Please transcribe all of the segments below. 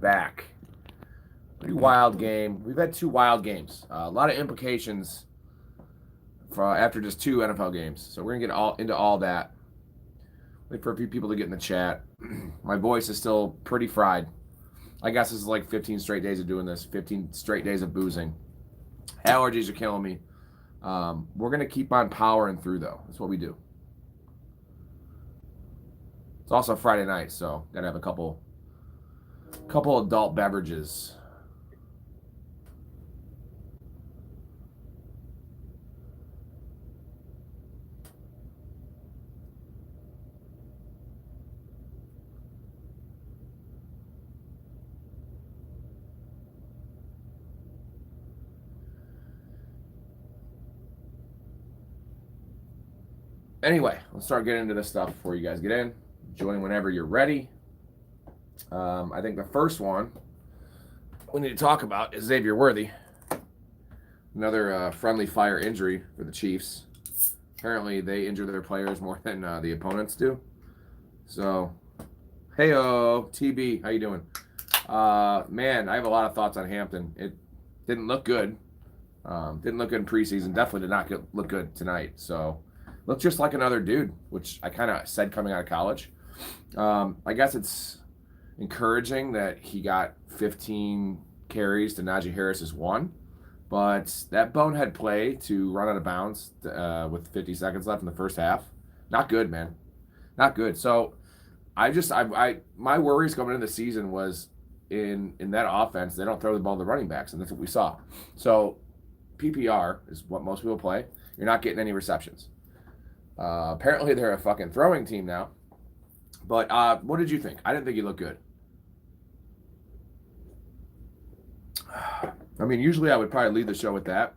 back. Pretty wild game. We've had 2 wild games. A lot of implications for after just 2 NFL games. So we're gonna get into all that. Wait for a few people to get in the chat. My voice is still pretty fried. I guess this is like 15 straight days of doing this. 15 straight days of boozing. Allergies are killing me. We're gonna keep on powering through though. That's what we do. It's also Friday night, so gotta have a couple adult beverages. Anyway, let's start getting into this stuff before you guys get in. Join whenever you're ready. I think the first one we need to talk about is Xavier Worthy. Another friendly fire injury for the Cheifs. Apparently, they injure their players more than the opponents do. So, hey-o, TB, how you doing? Man, I have a lot of thoughts on Hampton. It didn't look good. Didn't look good in preseason. Definitely did not look good tonight. So, looked just like another dude, which I kind of said coming out of college. I guess it's encouraging that he got 15 carries to Najee Harris's 1. But that bonehead play to run out of bounds with 50 seconds left in the first half, not good, man. Not good. So my worries coming into the season was in that offense, they don't throw the ball to the running backs, and that's what we saw. So PPR is what most people play. You're not getting any receptions. Apparently they're a fucking throwing team now. But what did you think? I didn't think he looked good. I mean, usually I would probably lead the show with that,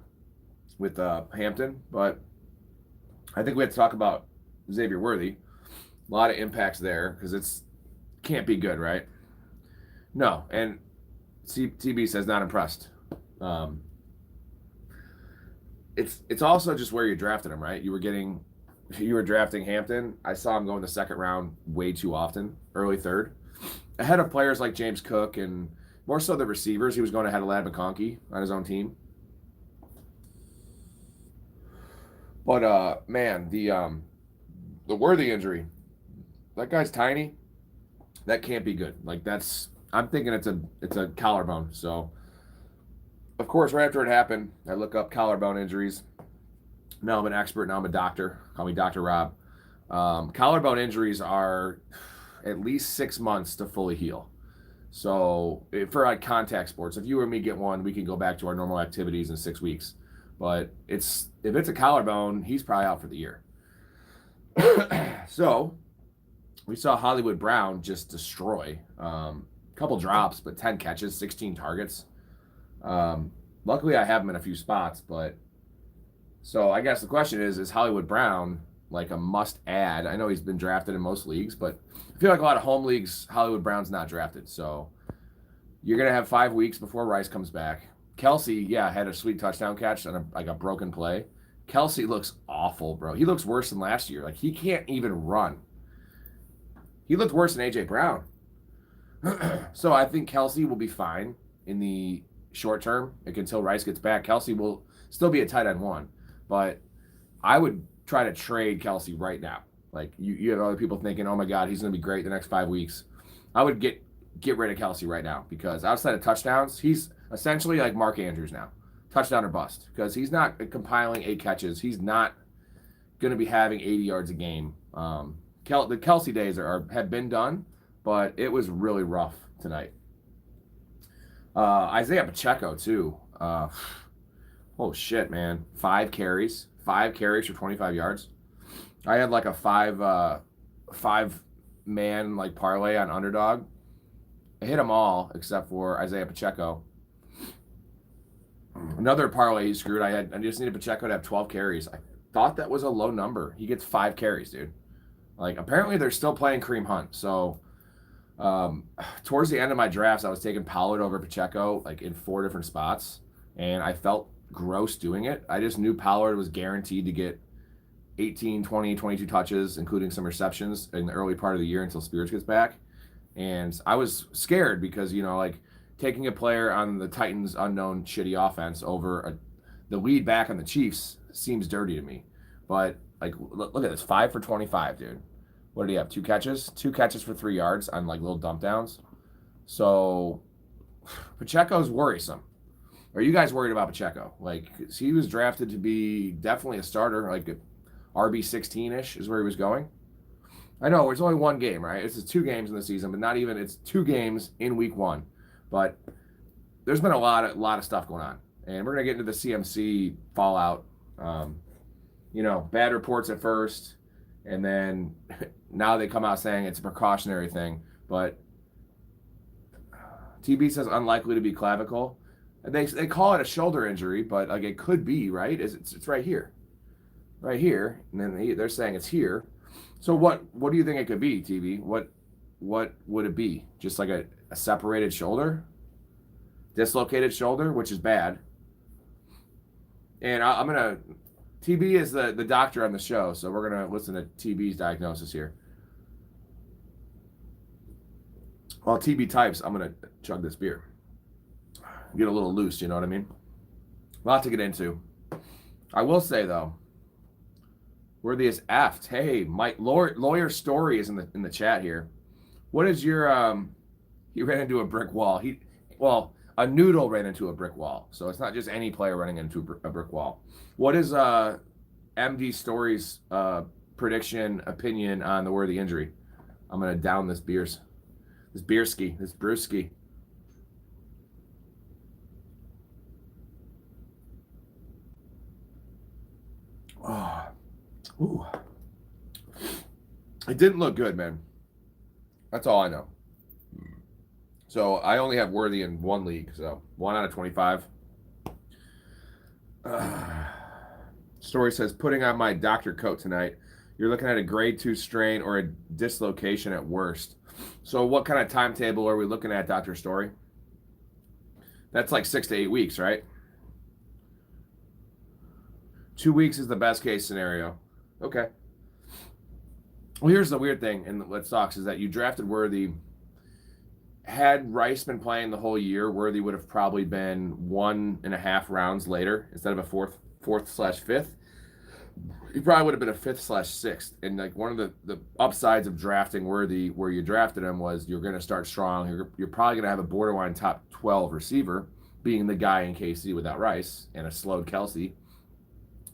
with Hampton, but I think we have to talk about Xavier Worthy. A lot of impacts there because it's can't be good, right? No, and TB says not impressed. It's also just where you drafted him, right? You were drafting Hampton. I saw him go in the second round way too often, early third, ahead of players like James Cook and more so the receivers. He was going ahead of Ladd McConkey on his own team. But man, the Worthy injury, that guy's tiny. That can't be good. Like I'm thinking it's a collarbone. So of course, right after it happened, I look up collarbone injuries. Now I'm an expert. Now I'm a doctor. Call me Dr. Rob. Collarbone injuries are at least 6 months to fully heal. So for like contact sports, if you or me get one, we can go back to our normal activities in 6 weeks. But if it's a collarbone, he's probably out for the year. So we saw Hollywood Brown just destroy. Couple drops, but 10 catches, 16 targets. Luckily, I have him in a few spots, but so I guess the question is Hollywood Brown like a must add? I know he's been drafted in most leagues, but I feel like a lot of home leagues, Hollywood Brown's not drafted. So you're going to have 5 weeks before Rice comes back. Kelce, yeah, had a sweet touchdown catch on a broken play. Kelce looks awful, bro. He looks worse than last year. Like, he can't even run. He looked worse than A.J. Brown. So I think Kelce will be fine in the short term. Like, until Rice gets back, Kelce will still be a tight end 1. But I would try to trade Kelce right now. Like, you have other people thinking, oh my God, he's going to be great the next 5 weeks. I would get rid of Kelce right now because outside of touchdowns, he's essentially like Mark Andrews now. Touchdown or bust, because he's not compiling 8 catches. He's not going to be having 80 yards a game. The Kelce days have been done, but it was really rough tonight. Isaiah Pacheco, too. Oh, shit, man. 5 carries. 5 carries for 25 yards. I had like a five-man like parlay on Underdog. I hit them all except for Isaiah Pacheco. Another parlay he screwed. I just needed Pacheco to have 12 carries. I thought that was a low number. He gets 5 carries, dude. Like, apparently they're still playing Kareem Hunt. So towards the end of my drafts, I was taking Pollard over Pacheco like in 4 different spots, and I felt gross doing it. I just knew Pollard was guaranteed to get 18, 20, 22 touches, including some receptions in the early part of the year until Spears gets back. And I was scared because, like taking a player on the Titans' unknown shitty offense over the lead back on the Chiefs seems dirty to me. But like, look at this, 5 for 25, dude. What did he have? 2 catches? 2 catches for 3 yards on like little dump downs. So Pacheco's worrisome. Are you guys worried about Pacheco? Like, he was drafted to be definitely a starter, like RB16-ish is where he was going. I know it's only one game, right? It's 2 games in the season, but not even. It's 2 games in week 1. But there's been a lot of stuff going on, and we're gonna get into the CMC fallout. Bad reports at first, and then now they come out saying it's a precautionary thing. But TB says unlikely to be clavicle. They call it a shoulder injury, but like it could be, right? It's right here, and then they're saying it's here. So what do you think it could be, TB? What would it be? Just like a separated shoulder, dislocated shoulder, which is bad. And I'm gonna TB is the doctor on the show, so we're gonna listen to TB's diagnosis here. While TB types, I'm gonna chug this beer. Get a little loose, you know what I mean? A lot to get into. I will say though, Worthy is effed. Hey, Mike, lawyer story is in the chat here. What is your he ran into a brick wall. A noodle ran into a brick wall. So it's not just any player running into a brick wall. What is MD Story's prediction, opinion on the Worthy injury? I'm gonna down this brewski. Oh, ooh. It didn't look good, man. That's all I know. So I only have Worthy in 1 league, so 1 out of 25. Story says, putting on my doctor coat tonight. You're looking at a grade 2 strain or a dislocation at worst. So what kind of timetable are we looking at, Dr. Story? That's like 6 to 8 weeks, right? 2 weeks is the best case scenario. Okay. Well, here's the weird thing, and what sucks is that you drafted Worthy. Had Rice been playing the whole year, Worthy would have probably been 1.5 rounds later instead of a fourth/5th. He probably would have been a 5th/6th. And like one of the upsides of drafting Worthy, where you drafted him, was you're going to start strong. You're probably going to have a borderline top 12 receiver, being the guy in KC without Rice and a slowed Kelce,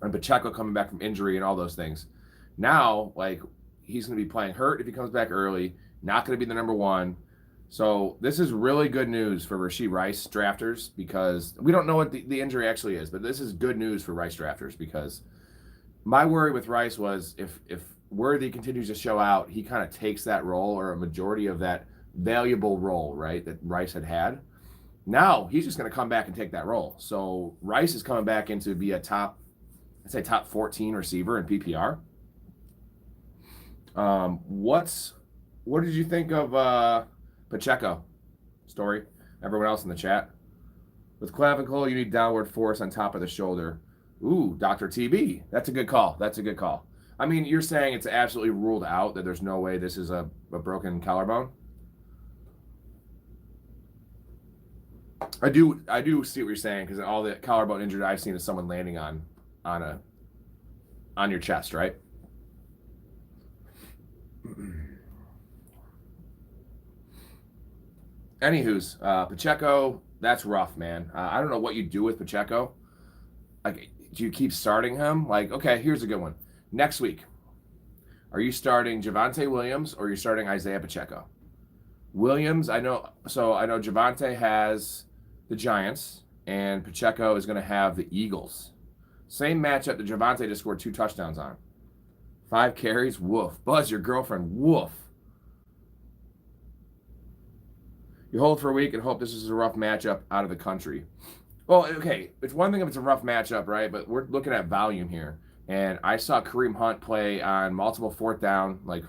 and Pacheco coming back from injury and all those things. Now, like, he's going to be playing hurt if he comes back early. Not going to be the number 1. So this is really good news for Rashee Rice drafters, because we don't know what the injury actually is, but this is good news for Rice drafters, because my worry with Rice was if Worthy continues to show out, he kind of takes that role, or a majority of that valuable role, right, that Rice had. Now he's just going to come back and take that role. So Rice is coming back into be a top 14 receiver in PPR. What did you think of Pacheco? Story? Everyone else in the chat. With clavicle, you need downward force on top of the shoulder. Ooh, Dr. TB. That's a good call. I mean, you're saying it's absolutely ruled out that there's no way this is a broken collarbone? I do see what you're saying, because all the collarbone injury I've seen is someone landing on your chest, right? Anywho's, Pacheco, that's rough, man. I don't know what you do with Pacheco. Like, do you keep starting him? Like, okay, here's a good one. Next week, are you starting Javonte Williams or are you starting Isaiah Pacheco? Williams, I know Javonte has the Giants, and Pacheco is going to have the Eagles. Same matchup that Javonte just scored 2 touchdowns on. 5 carries, woof. Buzz, your girlfriend, woof. You hold for a week and hope this is a rough matchup out of the country. Well, okay, it's one thing if it's a rough matchup, right? But we're looking at volume here. And I saw Kareem Hunt play on multiple 4th down, like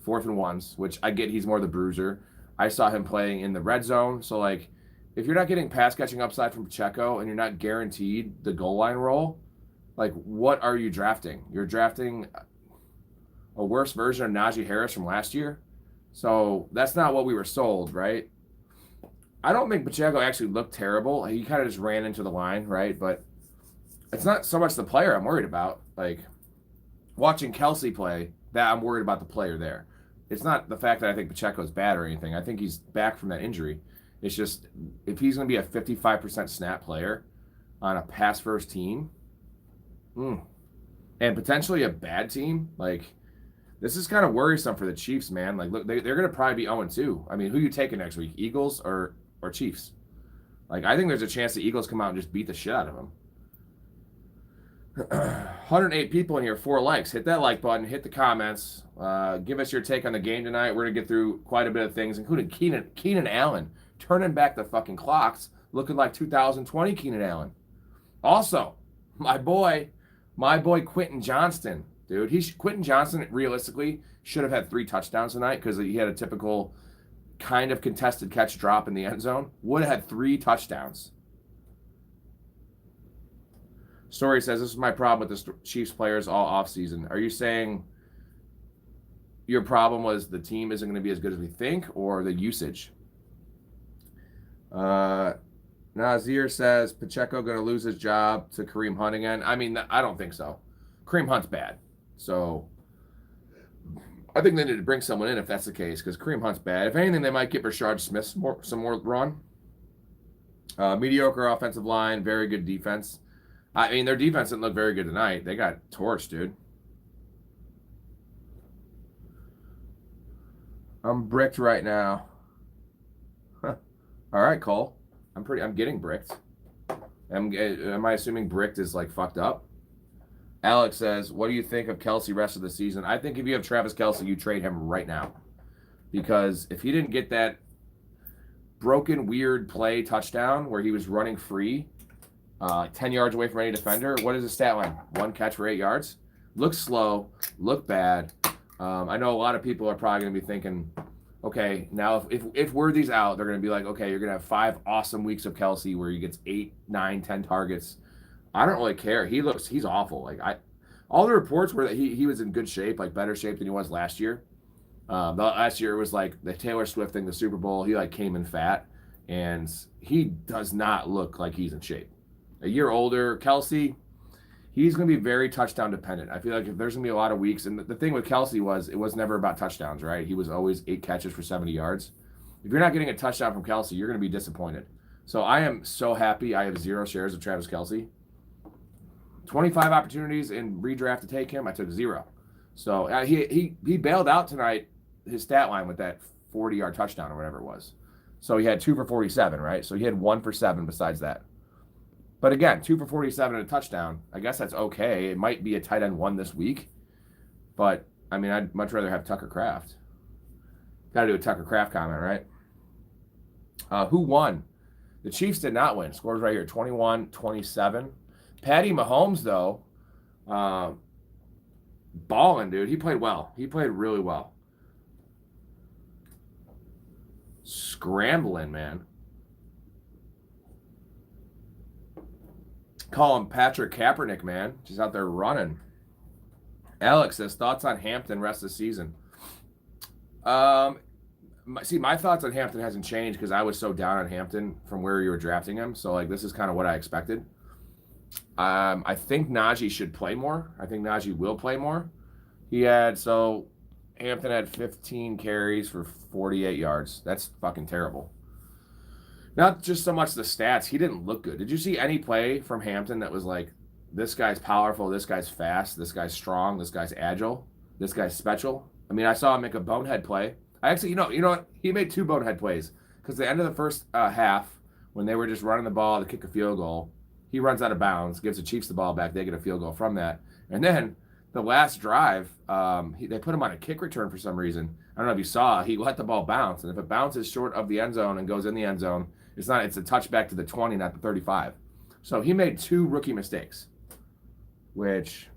4th and 1s, which I get he's more the bruiser. I saw him playing in the red zone. So, like, if you're not getting pass catching upside from Pacheco and you're not guaranteed the goal line role, like, what are you drafting? You're drafting a worse version of Najee Harris from last year? So that's not what we were sold, right? I don't think Pacheco actually looked terrible. He kind of just ran into the line, right? But it's not so much the player I'm worried about. Like, watching Kelce play, that I'm worried about the player there. It's not the fact that I think Pacheco's bad or anything. I think he's back from that injury. It's just, if he's going to be a 55% snap player on a pass-first team, and potentially a bad team, like, this is kind of worrisome for the Chiefs, man. Like, look, they're going to probably be 0-2. I mean, who are you taking next week? Eagles or Chiefs? Like, I think there's a chance the Eagles come out and just beat the shit out of them. 108 people in here, 4 likes. Hit that like button, hit the comments. Give us your take on the game tonight. We're going to get through quite a bit of things, including Keenan Allen turning back the fucking clocks, looking like 2020 Keenan Allen. Also, my boy Quentin Johnston, dude. Quentin Johnston realistically should have had 3 touchdowns tonight because he had a typical kind of contested catch drop in the end zone. Would have had 3 touchdowns. Story says, this is my problem with the Chiefs players all offseason. Are you saying your problem was the team isn't going to be as good as we think, or the usage? Nazir says, Pacheco going to lose his job to Kareem Hunt again? I mean, I don't think so. Kareem Hunt's bad. So I think they need to bring someone in if that's the case, because Kareem Hunt's bad. If anything, they might get Rashard Smith some more run. Mediocre offensive line, very good defense. I mean, their defense didn't look very good tonight. They got torched, dude. I'm bricked right now. Huh. All right, Cole. I'm getting bricked. Am I assuming bricked is like fucked up? Alex says, what do you think of Kelce rest of the season? I think if you have Travis Kelce, you trade him right now. Because if he didn't get that broken, weird play touchdown where he was running free, 10 yards away from any defender. What is his stat line? 1 catch for 8 yards. Look slow. Look bad. I know a lot of people are probably going to be thinking, okay, now if Worthy's out, they're going to be like, okay, you're going to have 5 awesome weeks of Kelce where he gets 8, 9, 10 targets. I don't really care. He's awful. Like all the reports were that he was in good shape, like better shape than he was last year. Last year it was like the Taylor Swift thing, the Super Bowl. He like came in fat, and he does not look like he's in shape. A year older, Kelce, he's going to be very touchdown dependent. I feel like if there's going to be a lot of weeks, and the thing with Kelce was it was never about touchdowns, right? He was always 8 catches for 70 yards. If you're not getting a touchdown from Kelce, you're going to be disappointed. So I am so happy I have 0 shares of Travis Kelce. 25 opportunities in redraft to take him, I took 0. So he bailed out tonight, his stat line with that 40-yard touchdown or whatever it was. So he had 2 for 47, right? So he had 1 for 7 besides that. But again, 2 for 47 and a touchdown. I guess that's okay. It might be a tight end 1 this week. But, I mean, I'd much rather have Tucker Kraft. Got to do a Tucker Kraft comment, right? Who won? The Chiefs did not win. Scores right here, 21-27. Patty Mahomes, though, balling, dude. He played well. He played really well. Scrambling, man. Call him Patrick Kaepernick, man. Just out there running. Alex says, thoughts on Hampton rest of the season? My thoughts on Hampton hasn't changed because I was so down on Hampton from where you were drafting him. So, like, this is kind of what I expected. I think Najee should play more. I think Najee will play more. Hampton had 15 carries for 48 yards. That's fucking terrible. Not just so much the stats. He didn't look good. Did you see any play from Hampton that was like, this guy's powerful, this guy's fast, this guy's strong, this guy's agile, this guy's special? I mean, I saw him make a bonehead play. I actually, you know what? He made 2 bonehead plays. Because at the end of the first half, when they were just running the ball to kick a field goal, he runs out of bounds, gives the Chiefs the ball back. They get a field goal from that. And then the last drive, they put him on a kick return for some reason. I don't know if you saw. He let the ball bounce. And if it bounces short of the end zone and goes in the end zone, it's a touchback to the 20, not the 35. So he made 2 rookie mistakes, which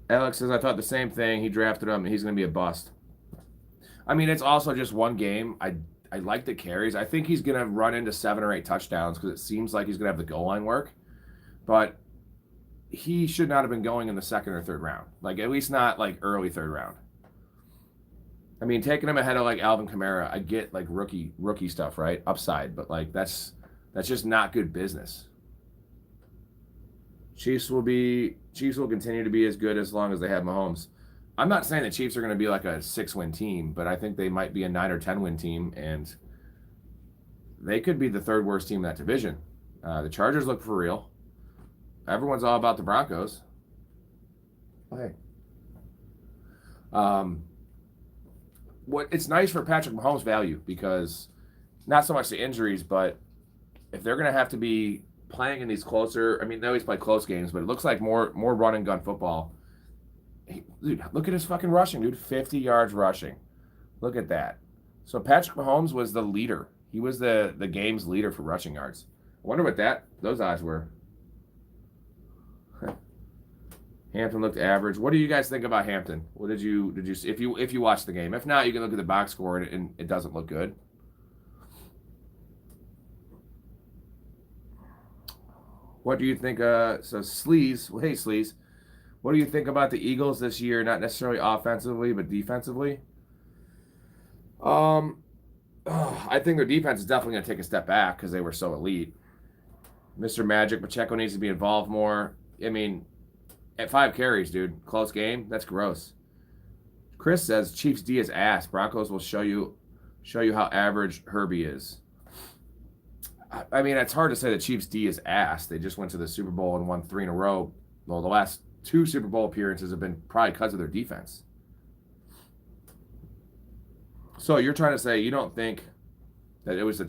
Alex says, I thought the same thing. He drafted him, and he's going to be a bust. I mean, it's also just one game. I like the carries. I think he's going to run into 7 or 8 touchdowns because it seems like he's going to have the goal line work. But he should not have been going in the second or third round. Like, at least not like early third round. I mean, taking him ahead of like Alvin Kamara, I get like rookie stuff, right? Upside, but like that's just not good business. Chiefs will continue to be as good as long as they have Mahomes. I'm not saying the Chiefs are going to be like a 6-win team, but I think they might be a 9 or 10-win team, and they could be the third worst team in that division. The Chargers look for real. Everyone's all about the Broncos. Hey. It's nice for Patrick Mahomes' value because not so much the injuries, but if they're going to have to be playing in these closer, I mean, they always play close games, but it looks like more run and gun football. Dude, look at his fucking rushing, dude. 50 yards rushing. Look at that. So Patrick Mahomes was the leader. He was the game's leader for rushing yards. I wonder what those odds were. Hampton looked average. What do you guys think about Hampton? What did you if you watched the game? If not, you can look at the box score and it doesn't look good. What do you think? So Sleaze, well, hey Sleaze, what do you think about the Eagles this year? Not necessarily offensively, but defensively. I think their defense is definitely going to take a step back because they were so elite. Mr. Magic, Pacheco needs to be involved more. I mean, at 5 carries, dude, close game. That's gross. Chris says Chiefs D is ass. Broncos will show you how average Herbie is. I mean, it's hard to say the Chiefs D is ass. They just went to the Super Bowl and won 3 in a row. Well, the last 2 Super Bowl appearances have been probably because of their defense. So you're trying to say you don't think that it was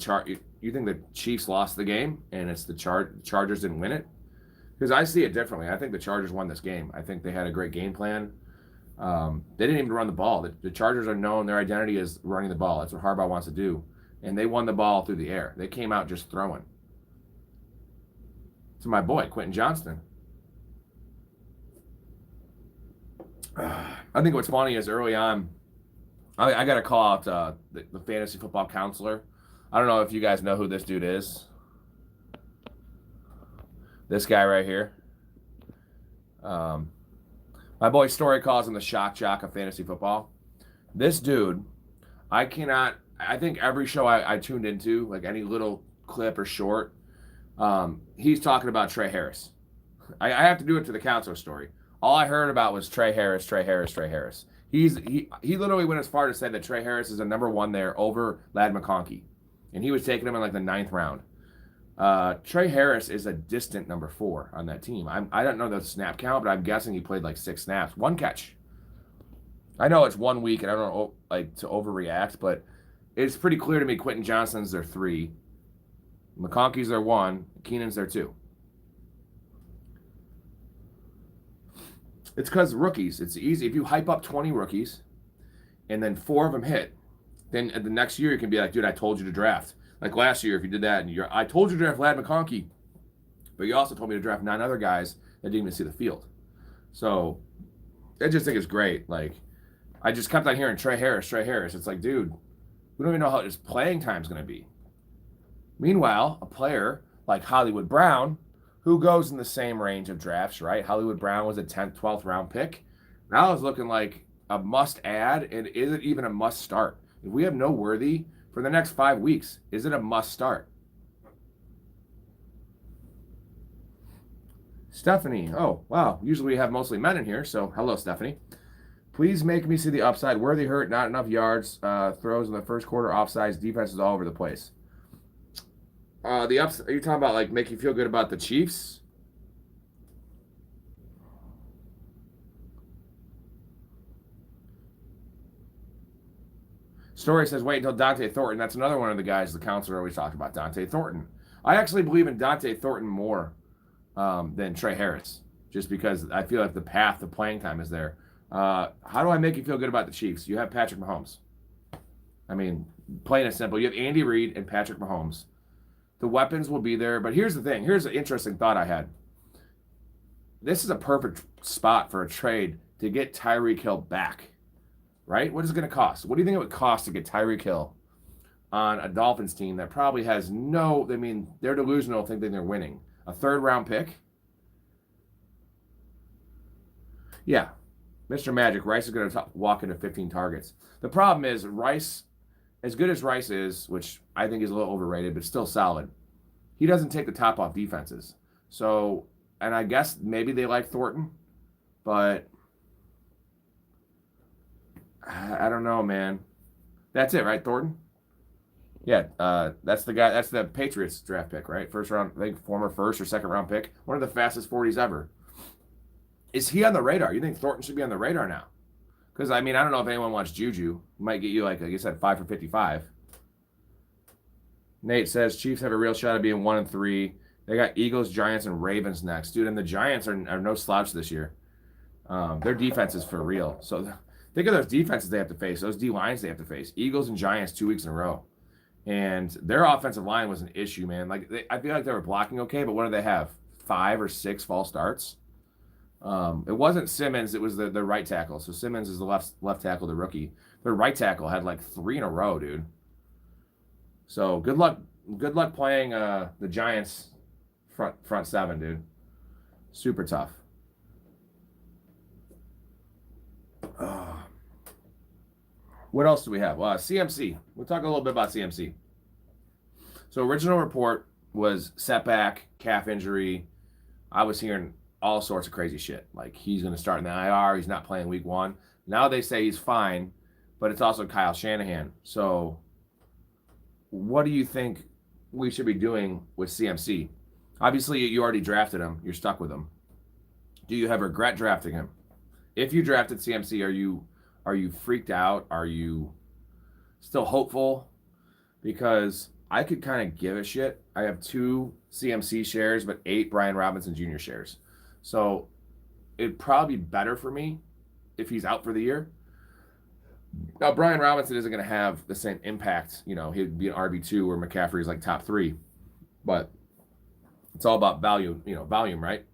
you think the Chiefs lost the game and it's the Chargers didn't win it? Because I see it differently. I think the Chargers won this game. I think they had a great game plan. They didn't even run the ball. The Chargers are known, their identity is running the ball. That's what Harbaugh wants to do. And they won the ball through the air. They came out just throwing. To my boy, Quentin Johnston. I think what's funny is early on, I got to call out the fantasy football counselor. I don't know if you guys know who this dude is. This guy right here. My boy Story calls him the shock jock of fantasy football. This dude, I think every show I tuned into, like any little clip or short, he's talking about Trey Harris. I have to do it to the counselor story. All I heard about was Trey Harris. He literally went as far to say that Trey Harris is a number 1 there over Ladd McConkey. And he was taking him in like the 9th round. Trey Harris is a distant number 4 on that team. I don't know the snap count, but I'm guessing he played like 6 snaps. 1 catch. I know it's 1 week and I don't like to overreact, but it's pretty clear to me Quentin Johnston's their 3. McConkey's their 1. Keenan's their 2. It's because rookies. It's easy. If you hype up 20 rookies and then 4 of them hit, then the next year you can be like, dude, I told you to draft. Like last year, if you did that, and I told you to draft Ladd McConkey, but you also told me to draft 9 other guys that didn't even see the field. So I just think it's great. Like, I just kept on hearing Trey Harris. It's like, dude, we don't even know how his playing time's going to be. Meanwhile, a player like Hollywood Brown, who goes in the same range of drafts, right? Hollywood Brown was a 10th, 12th round pick. Now it's looking like a must add, and is it even a must start? If we have no Worthy for the next 5 weeks, is it a must start? Stephanie, oh, wow. Usually we have mostly men in here, so hello, Stephanie. Please make me see the upside. Worthy hurt, not enough yards, throws in the first quarter, offsides, defense is all over the place. The upside, are you talking about like make you feel good about the Chiefs? Story says, wait until Dante Thornton. That's another one of the guys the counselor always talked about, Dante Thornton. I actually believe in Dante Thornton more than Trey Harris, just because I feel like the path to playing time is there. How do I make you feel good about the Chiefs? You have Patrick Mahomes. I mean, plain and simple. You have Andy Reid and Patrick Mahomes. The weapons will be there. But here's the thing. Here's an interesting thought I had. This is a perfect spot for a trade to get Tyreek Hill back. Right? What is it going to cost? What do you think it would cost to get Tyreek Hill on a Dolphins team that probably has they're delusional thinking they're winning? A 3rd round pick? Yeah, Mr. Magic, Rice is going to walk into 15 targets. The problem is Rice, as good as Rice is, which I think is a little overrated, but still solid, he doesn't take the top off defenses. So, and I guess maybe they like Thornton, but I don't know, man. That's it, right, Thornton? Yeah, that's the guy. That's the Patriots draft pick, right? First round, I think former first or second round pick. One of the fastest 40s ever. Is he on the radar? You think Thornton should be on the radar now? Because, I mean, I don't know if anyone wants Juju. Might get you, like you said, 5 for 55. Nate says Chiefs have a real shot of being 1-3. They got Eagles, Giants, and Ravens next. Dude, and the Giants are no slouch this year. Their defense is for real. So think of those defenses they have to face, those D-lines they have to face. Eagles and Giants 2 weeks in a row. And their offensive line was an issue, man. Like I feel like they were blocking okay, but what do they have? 5 or 6 false starts? It wasn't Simmons, it was the right tackle. So Simmons is the left tackle, the rookie. Their right tackle had like 3 in a row, dude. So good luck playing the Giants front 7, dude. Super tough. What else do we have? CMC. We'll talk a little bit about CMC. So original report was setback, calf injury. I was hearing all sorts of crazy shit. Like he's going to start in the IR. He's not playing week 1. Now they say he's fine, but it's also Kyle Shanahan. So what do you think we should be doing with CMC? Obviously, you already drafted him. You're stuck with him. Do you have regret drafting him? If you drafted CMC, are you freaked out? Are you still hopeful? Because I could kind of give a shit. I have 2 CMC shares, but 8 Brian Robinson Jr. shares. So it'd probably be better for me if he's out for the year. Now, Brian Robinson isn't going to have the same impact. You know, he'd be an RB2 where McCaffrey's like top 3. But it's all about volume, right?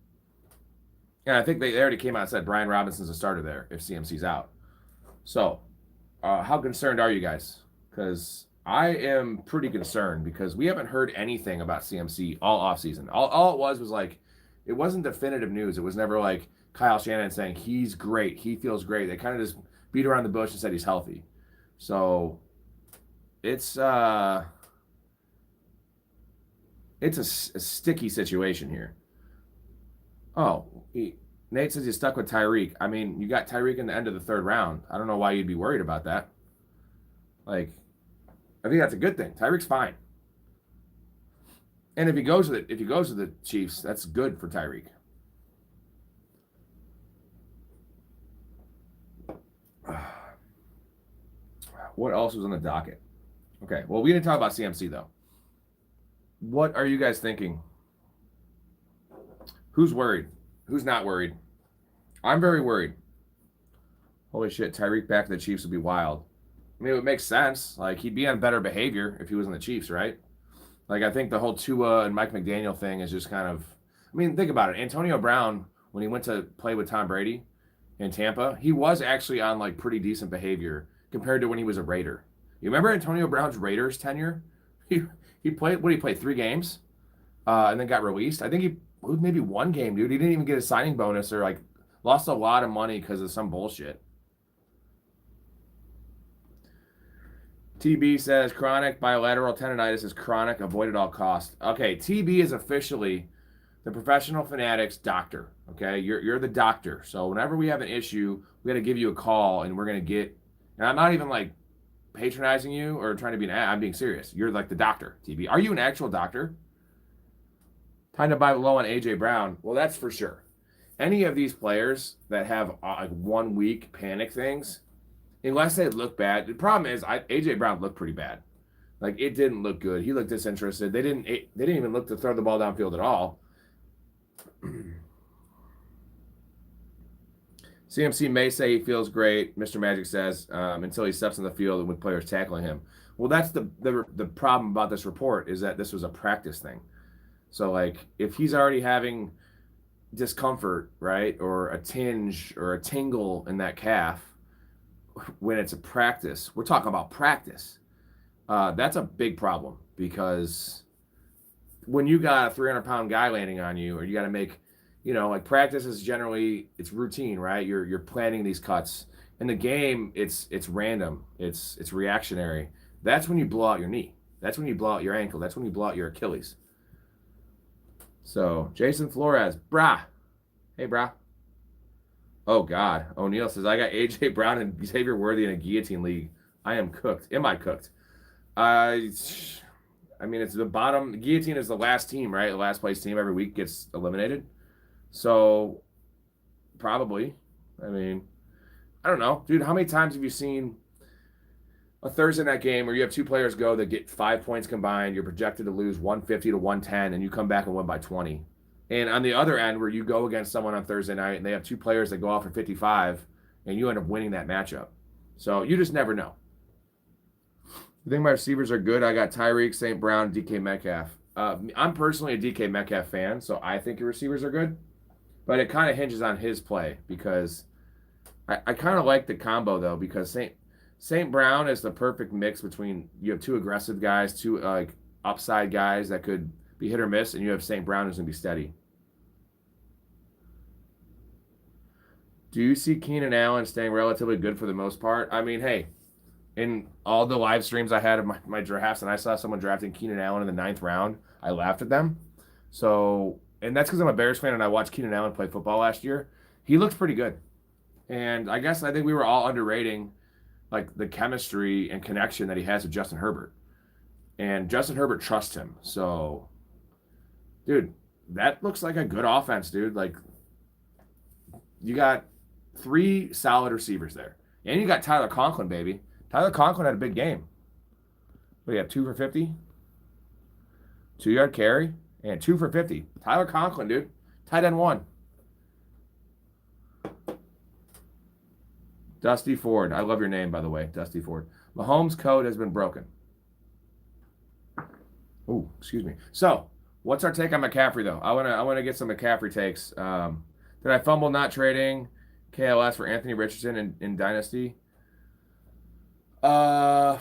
And I think they already came out and said Brian Robinson's a starter there if CMC's out. So, how concerned are you guys? Because I am pretty concerned because we haven't heard anything about CMC all offseason. All it was like, it wasn't definitive news. It was never like Kyle Shanahan saying he's great, he feels great. They kind of just beat around the bush and said he's healthy. So, it's a sticky situation here. Oh, Nate says he's stuck with Tyreek. I mean, you got Tyreek in the end of the 3rd round. I don't know why you'd be worried about that. Like, I think that's a good thing. Tyreek's fine. And if he goes to the Chiefs, that's good for Tyreek. What else was on the docket? Okay, well, we didn't talk about CMC, though. What are you guys thinking? Who's worried? Who's not worried? I'm very worried. Holy shit, Tyreek back to the Chiefs would be wild. I mean, it would make sense. Like, he'd be on better behavior if he was in the Chiefs, right? Like, I think the whole Tua and Mike McDaniel thing is just kind of... I mean, think about it. Antonio Brown, when he went to play with Tom Brady in Tampa, he was actually on, like, pretty decent behavior compared to when he was a Raider. You remember Antonio Brown's Raiders tenure? He played... What did he play? 3 games? And then got released? I think he... Maybe 1 game, dude. He didn't even get a signing bonus or, like, lost a lot of money because of some bullshit. TB says chronic bilateral tendonitis is chronic, avoid at all costs. Okay, TB is officially the professional Fanatics doctor. Okay, you're the doctor. So whenever we have an issue, we got to give you a call, and we're gonna get. And I'm not even like patronizing you or trying to be I'm being serious. You're like the doctor, TB. Are you an actual doctor? Time to buy low on AJ Brown. Well, that's for sure. Any of these players that have like 1 week panic things, unless they look bad. The problem is AJ Brown looked pretty bad. Like, it didn't look good. He looked disinterested. They didn't even look to throw the ball downfield at all. CMC may say he feels great, Mr. Magic says, until he steps on the field and with players tackling him. Well, that's the problem about this report is that this was a practice thing. So, like, if he's already having discomfort, right, or a tinge or a tingle in that calf when it's a practice, we're talking about practice. That's a big problem because when you got a 300-pound guy landing on you, or you got to make, like practice is generally it's routine, right? You're planning these cuts. In the game, it's random. It's reactionary. That's when you blow out your knee. That's when you blow out your ankle. That's when you blow out your Achilles. So Jason Flores, brah. Hey, brah. Oh God. O'Neill says I got AJ Brown and Xavier Worthy in a guillotine league. I am cooked. Am I cooked? I mean, it's the bottom. The guillotine is the last team, right? The last place team every week gets eliminated. So, probably. I mean, I don't know. Dude, how many times have you seen a Thursday night game where you have two players go that get 5 points combined, you're projected to lose 150 to 110, and you come back and win by 20? And on the other end, where you go against someone on Thursday night and they have two players that go off for 55, and you end up winning that matchup. So, you just never know. You think my receivers are good? I got Tyreek, St. Brown, DK Metcalf. I'm personally a DK Metcalf fan, so I think your receivers are good. But it kind of hinges on his play because I kind of like the combo, though, because St. Brown is the perfect mix between you have two aggressive guys, two upside guys that could be hit or miss, and you have St. Brown who's going to be steady. Do you see Keenan Allen staying relatively good for the most part? I mean, hey, in all the live streams I had of my drafts, and I saw someone drafting Keenan Allen in the 9th round, I laughed at them. So, and that's because I'm a Bears fan and I watched Keenan Allen play football last year. He looked pretty good. And I think we were all underrating like the chemistry and connection that he has with Justin Herbert. And Justin Herbert trusts him. So, dude, that looks like a good offense, dude. Like, you got 3 solid receivers there. And you got Tyler Conklin, baby. Tyler Conklin had a big game. What do you have, 2 for 50? 2-yard carry and 2 for 50. Tyler Conklin, dude. Tight end 1. Dusty Ford. I love your name, by the way, Dusty Ford. Mahomes' code has been broken. Oh, excuse me. So, what's our take on McCaffrey, though? I wanna get some McCaffrey takes. Did I fumble not trading KLS for Anthony Richardson in Dynasty? Keontae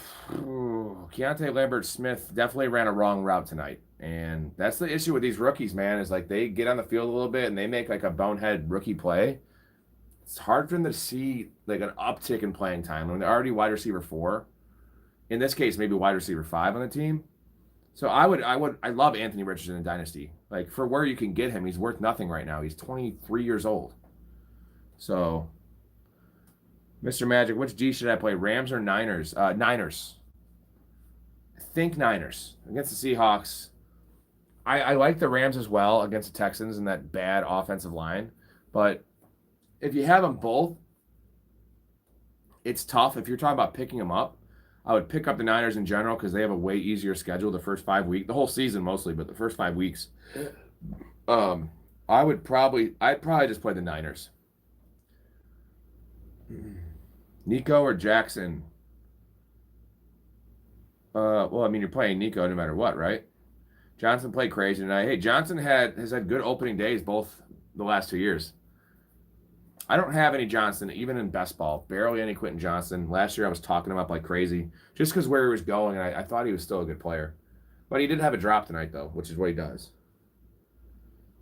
Lambert-Smith definitely ran a wrong route tonight. And that's the issue with these rookies, man, is like they get on the field a little bit and they make like a bonehead rookie play. It's hard for them to see like an uptick in playing time when they're already wide receiver 4. In this case, maybe wide receiver 5 on the team. So I love Anthony Richardson in Dynasty. Like for where you can get him, he's worth nothing right now. He's 23 years old. So Mr. Magic, which D should I play? Rams or Niners? Niners. I think Niners. Against the Seahawks. I like the Rams as well against the Texans and that bad offensive line. But if you have them both, it's tough. If you're talking about picking them up, I would pick up the Niners in general because they have a way easier schedule the first 5 weeks. The whole season mostly, but the first 5 weeks. I'd probably just play the Niners. Nico or Jackson? Well, I mean, you're playing Nico no matter what, right? Johnson played crazy tonight. Hey, Johnson has had good opening days both the last 2 years. I don't have any Johnson, even in best ball. Barely any Quentin Johnson. Last year I was talking him up like crazy just because where he was going, and I thought he was still a good player. But he did have a drop tonight, though, which is what he does.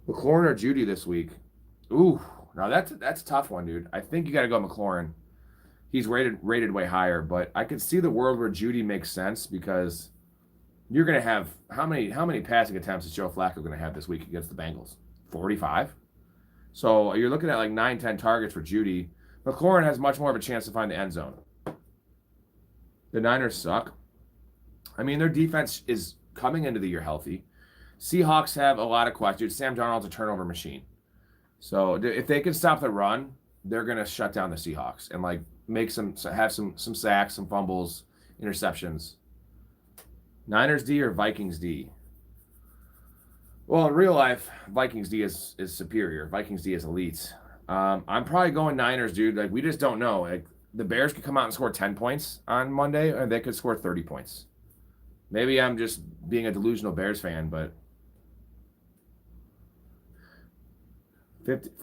McLaurin or Judy this week? Ooh, now that's a tough one, dude. I think you got to go McLaurin. He's rated way higher, but I could see the world where Judy makes sense because you're going to have how many passing attempts is Joe Flacco going to have this week against the Bengals? 45? So you're looking at like 9-10 targets for Judy. McLaurin has much more of a chance to find the end zone. The Niners suck. I mean, their defense is coming into the year healthy. Seahawks have a lot of questions. Sam Darnold's a turnover machine. So if they can stop the run, they're going to shut down the Seahawks and like have some sacks, some fumbles, interceptions. Niners D or Vikings D? Well, in real life, Vikings D is superior. Vikings D is elite. I'm probably going Niners, dude. Like we just don't know. Like the Bears could come out and score 10 points on Monday, or they could score 30 points. Maybe I'm just being a delusional Bears fan, but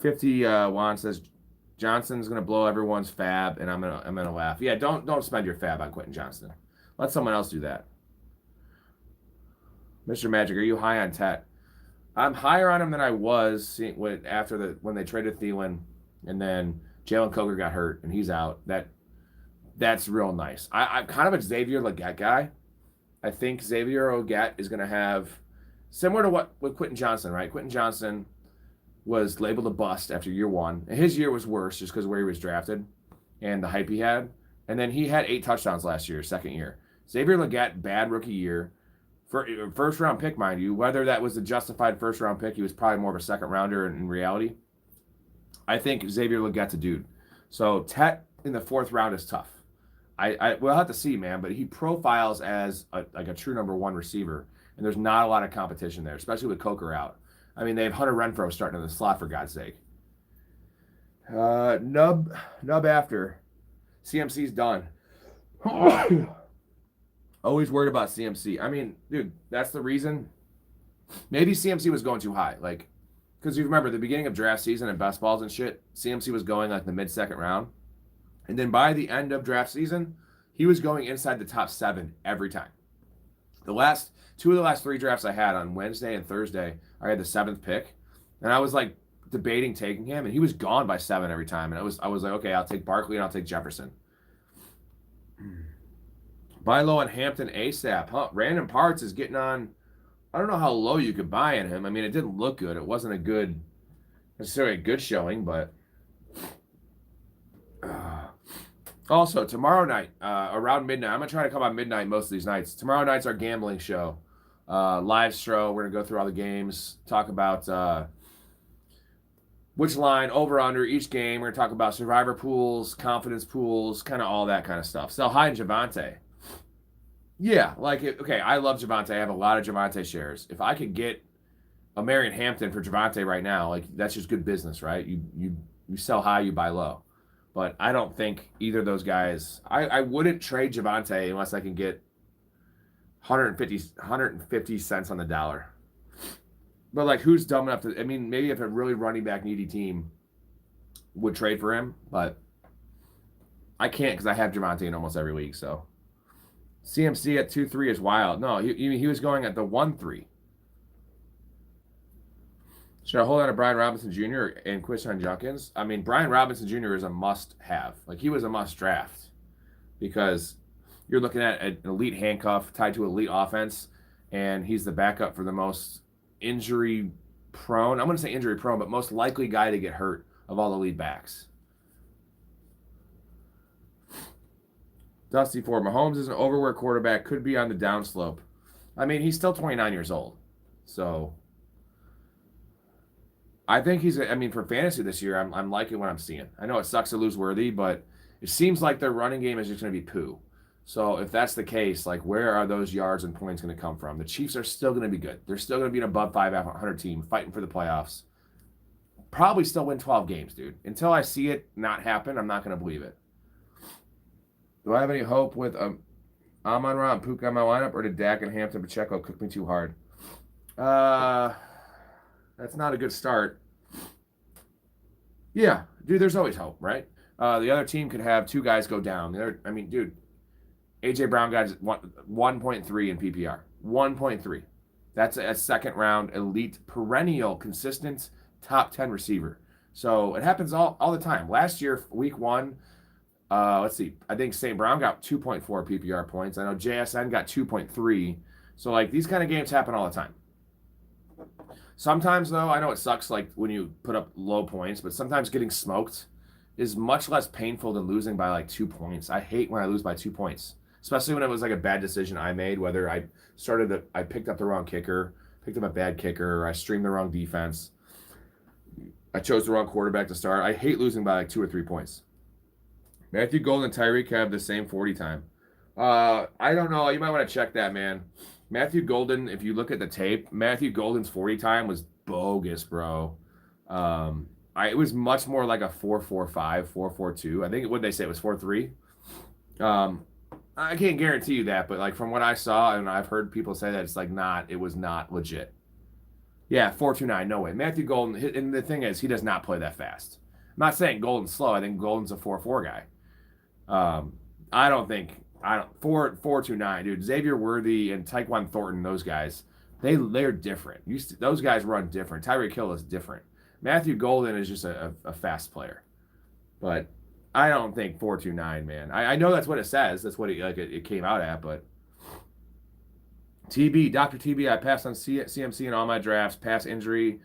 50 Juan says Johnson's gonna blow everyone's fab, and I'm gonna laugh. Yeah, don't spend your fab on Quentin Johnston. Let someone else do that. Mr. Magic, are you high on Tet? I'm higher on him than I was when they traded Thielen, and then Jalen Coker got hurt and he's out. That's real nice. I'm kind of a Xavier Legette guy. I think Xavier Legette is going to have similar to what with Quentin Johnson, right? Quentin Johnson was labeled a bust after year one. And his year was worse just because of where he was drafted and the hype he had. And then he had 8 touchdowns last year, second year. Xavier Legette, bad rookie year. First round pick, mind you. Whether that was a justified first round pick, he was probably more of a second rounder in reality. I think Xavier Legette's a dude. So Tet in the 4th round is tough. We'll have to see, man, but he profiles as a true number 1 receiver, and there's not a lot of competition there, especially with Coker out. I mean, they have Hunter Renfrow starting in the slot, for God's sake. Nub after. CMC's done. Always worried about CMC. I mean, dude, that's the reason. Maybe CMC was going too high. Like, because you remember the beginning of draft season and best balls and shit, CMC was going like the mid-second round. And then by the end of draft season, he was going inside the top 7 every time. Two of the last 3 drafts I had on Wednesday and Thursday, I had the 7th pick. And I was like debating taking him, and he was gone by 7 every time. And I was like, okay, I'll take Barkley and I'll take Jefferson. Buy low on Hampton ASAP. Huh? Random Parts is getting on. I don't know how low you could buy in him. I mean, it didn't look good. It wasn't necessarily a good showing, but. Also, tomorrow night, around midnight, I'm going to try to come on midnight most of these nights. Tomorrow night's our gambling show. Live show. We're going to go through all the games, talk about which line, over, under, each game. We're going to talk about survivor pools, confidence pools, kind of all that kind of stuff. Sell high in Javonte. Yeah, okay, I love Javonte. I have a lot of Javonte shares. If I could get Omarion Hampton for Javonte right now, like, that's just good business, right? You sell high, you buy low. But I don't think either of those guys. I wouldn't trade Javonte unless I can get 150 cents on the dollar. But, like, who's dumb enough to? I mean, maybe if a really running back needy team would trade for him, but I can't because I have Javonte in almost every league. So CMC at 2-3 is wild. No, he was going at the 1-3. Should I hold on to Brian Robinson Jr. and Quishon Junkins? I mean, Brian Robinson Jr. is a must-have. Like, he was a must-draft because you're looking at an elite handcuff tied to elite offense, and he's the backup for the most injury-prone. I'm going to say injury-prone, but most likely guy to get hurt of all the lead backs. Dusty Ford. Mahomes is an overworked quarterback, could be on the downslope. I mean, he's still 29 years old, so I think for fantasy this year, I'm liking what I'm seeing. I know it sucks to lose Worthy, but it seems like their running game is just going to be poo. So if that's the case, like, where are those yards and points going to come from? The Chiefs are still going to be good. They're still going to be an above 500 team fighting for the playoffs. Probably still win 12 games, dude. Until I see it not happen, I'm not going to believe it. Do I have any hope with Amon-Ra and Puka in my lineup, or did Dak and Hampton Pacheco cook me too hard? That's not a good start. Yeah, dude, there's always hope, right? The other team could have 2 guys go down. Dude, A.J. Brown got 1.3 in PPR. 1.3. That's a second round elite, perennial, consistent top 10 receiver. So it happens all the time. Last year, week 1, let's see. I think St. Brown got 2.4 PPR points. I know JSN got 2.3. So, like, these kind of games happen all the time. Sometimes, though, I know it sucks, like, when you put up low points, but sometimes getting smoked is much less painful than losing by, like, 2 points. I hate when I lose by 2 points, especially when it was, like, a bad decision I made, whether I picked up the wrong kicker, picked up a bad kicker, or I streamed the wrong defense. I chose the wrong quarterback to start. I hate losing by, like, 2 or 3 points. Matthew Golden and Tyreek have the same 40 time. I don't know. You might want to check that, man. Matthew Golden, if you look at the tape, Matthew Golden's 40 time was bogus, bro. It was much more like a 4.45, 4.42. I think, what did they say? It was 4.3. I can't guarantee you that, but, like, from what I saw, and I've heard people say that, it's like it was not legit. Yeah, 4.29, no way. Matthew Golden, and the thing is, he does not play that fast. I'm not saying Golden's slow. I think Golden's a 4.4 guy. 4.29, dude. Xavier Worthy and Tyquan Thornton, those guys, They're different. Those guys run different. Tyreek Hill is different. Matthew Golden is just a fast player. But I don't think 429, man. I know that's what it says. That's what it came out at, but Dr. TB, I passed on CMC in all my drafts. Past injury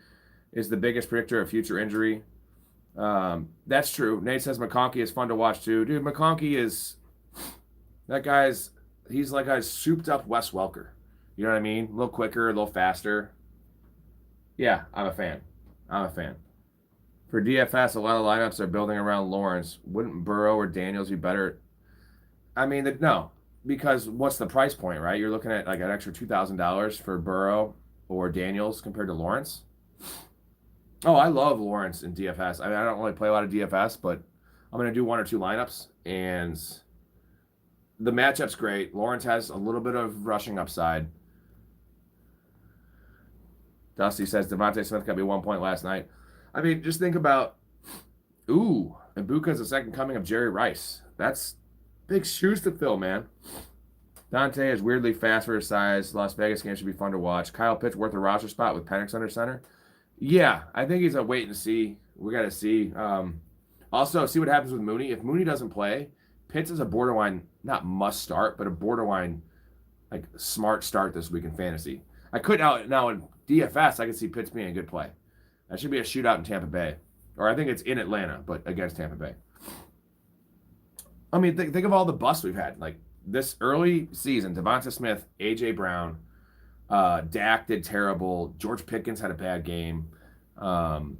is the biggest predictor of future injury. That's true. Nate says McConkey is fun to watch too. Dude, he's like a souped up Wes Welker. You know what I mean? A little quicker, a little faster. Yeah, I'm a fan. For DFS, a lot of lineups are building around Lawrence. Wouldn't Burrow or Daniels be better? I mean, no, because what's the price point, right? You're looking at like an extra $2,000 for Burrow or Daniels compared to Lawrence. Oh, I love Lawrence in DFS. I mean, I don't really play a lot of DFS, but I'm going to do 1 or 2 lineups, and the matchup's great. Lawrence has a little bit of rushing upside. Dusty says Devontae Smith got me 1 point last night. I mean, just think about, Ibuka's the second coming of Jerry Rice. That's big shoes to fill, man. Dante is weirdly fast for his size. Las Vegas game should be fun to watch. Kyle Pitts worth a roster spot with Penix under center. Yeah, I think he's a wait and see. We got to see. Also, see what happens with Mooney. If Mooney doesn't play, Pitts is a borderline, not must start, but a borderline, like, smart start this week in fantasy. I could now in DFS, I can see Pitts being a good play. That should be a shootout in Tampa Bay. Or I think it's in Atlanta, but against Tampa Bay. I mean, think of all the busts we've had. Like, this early season, Devonta Smith, A.J. Brown, Dak did terrible. George Pickens had a bad game. Mahomes,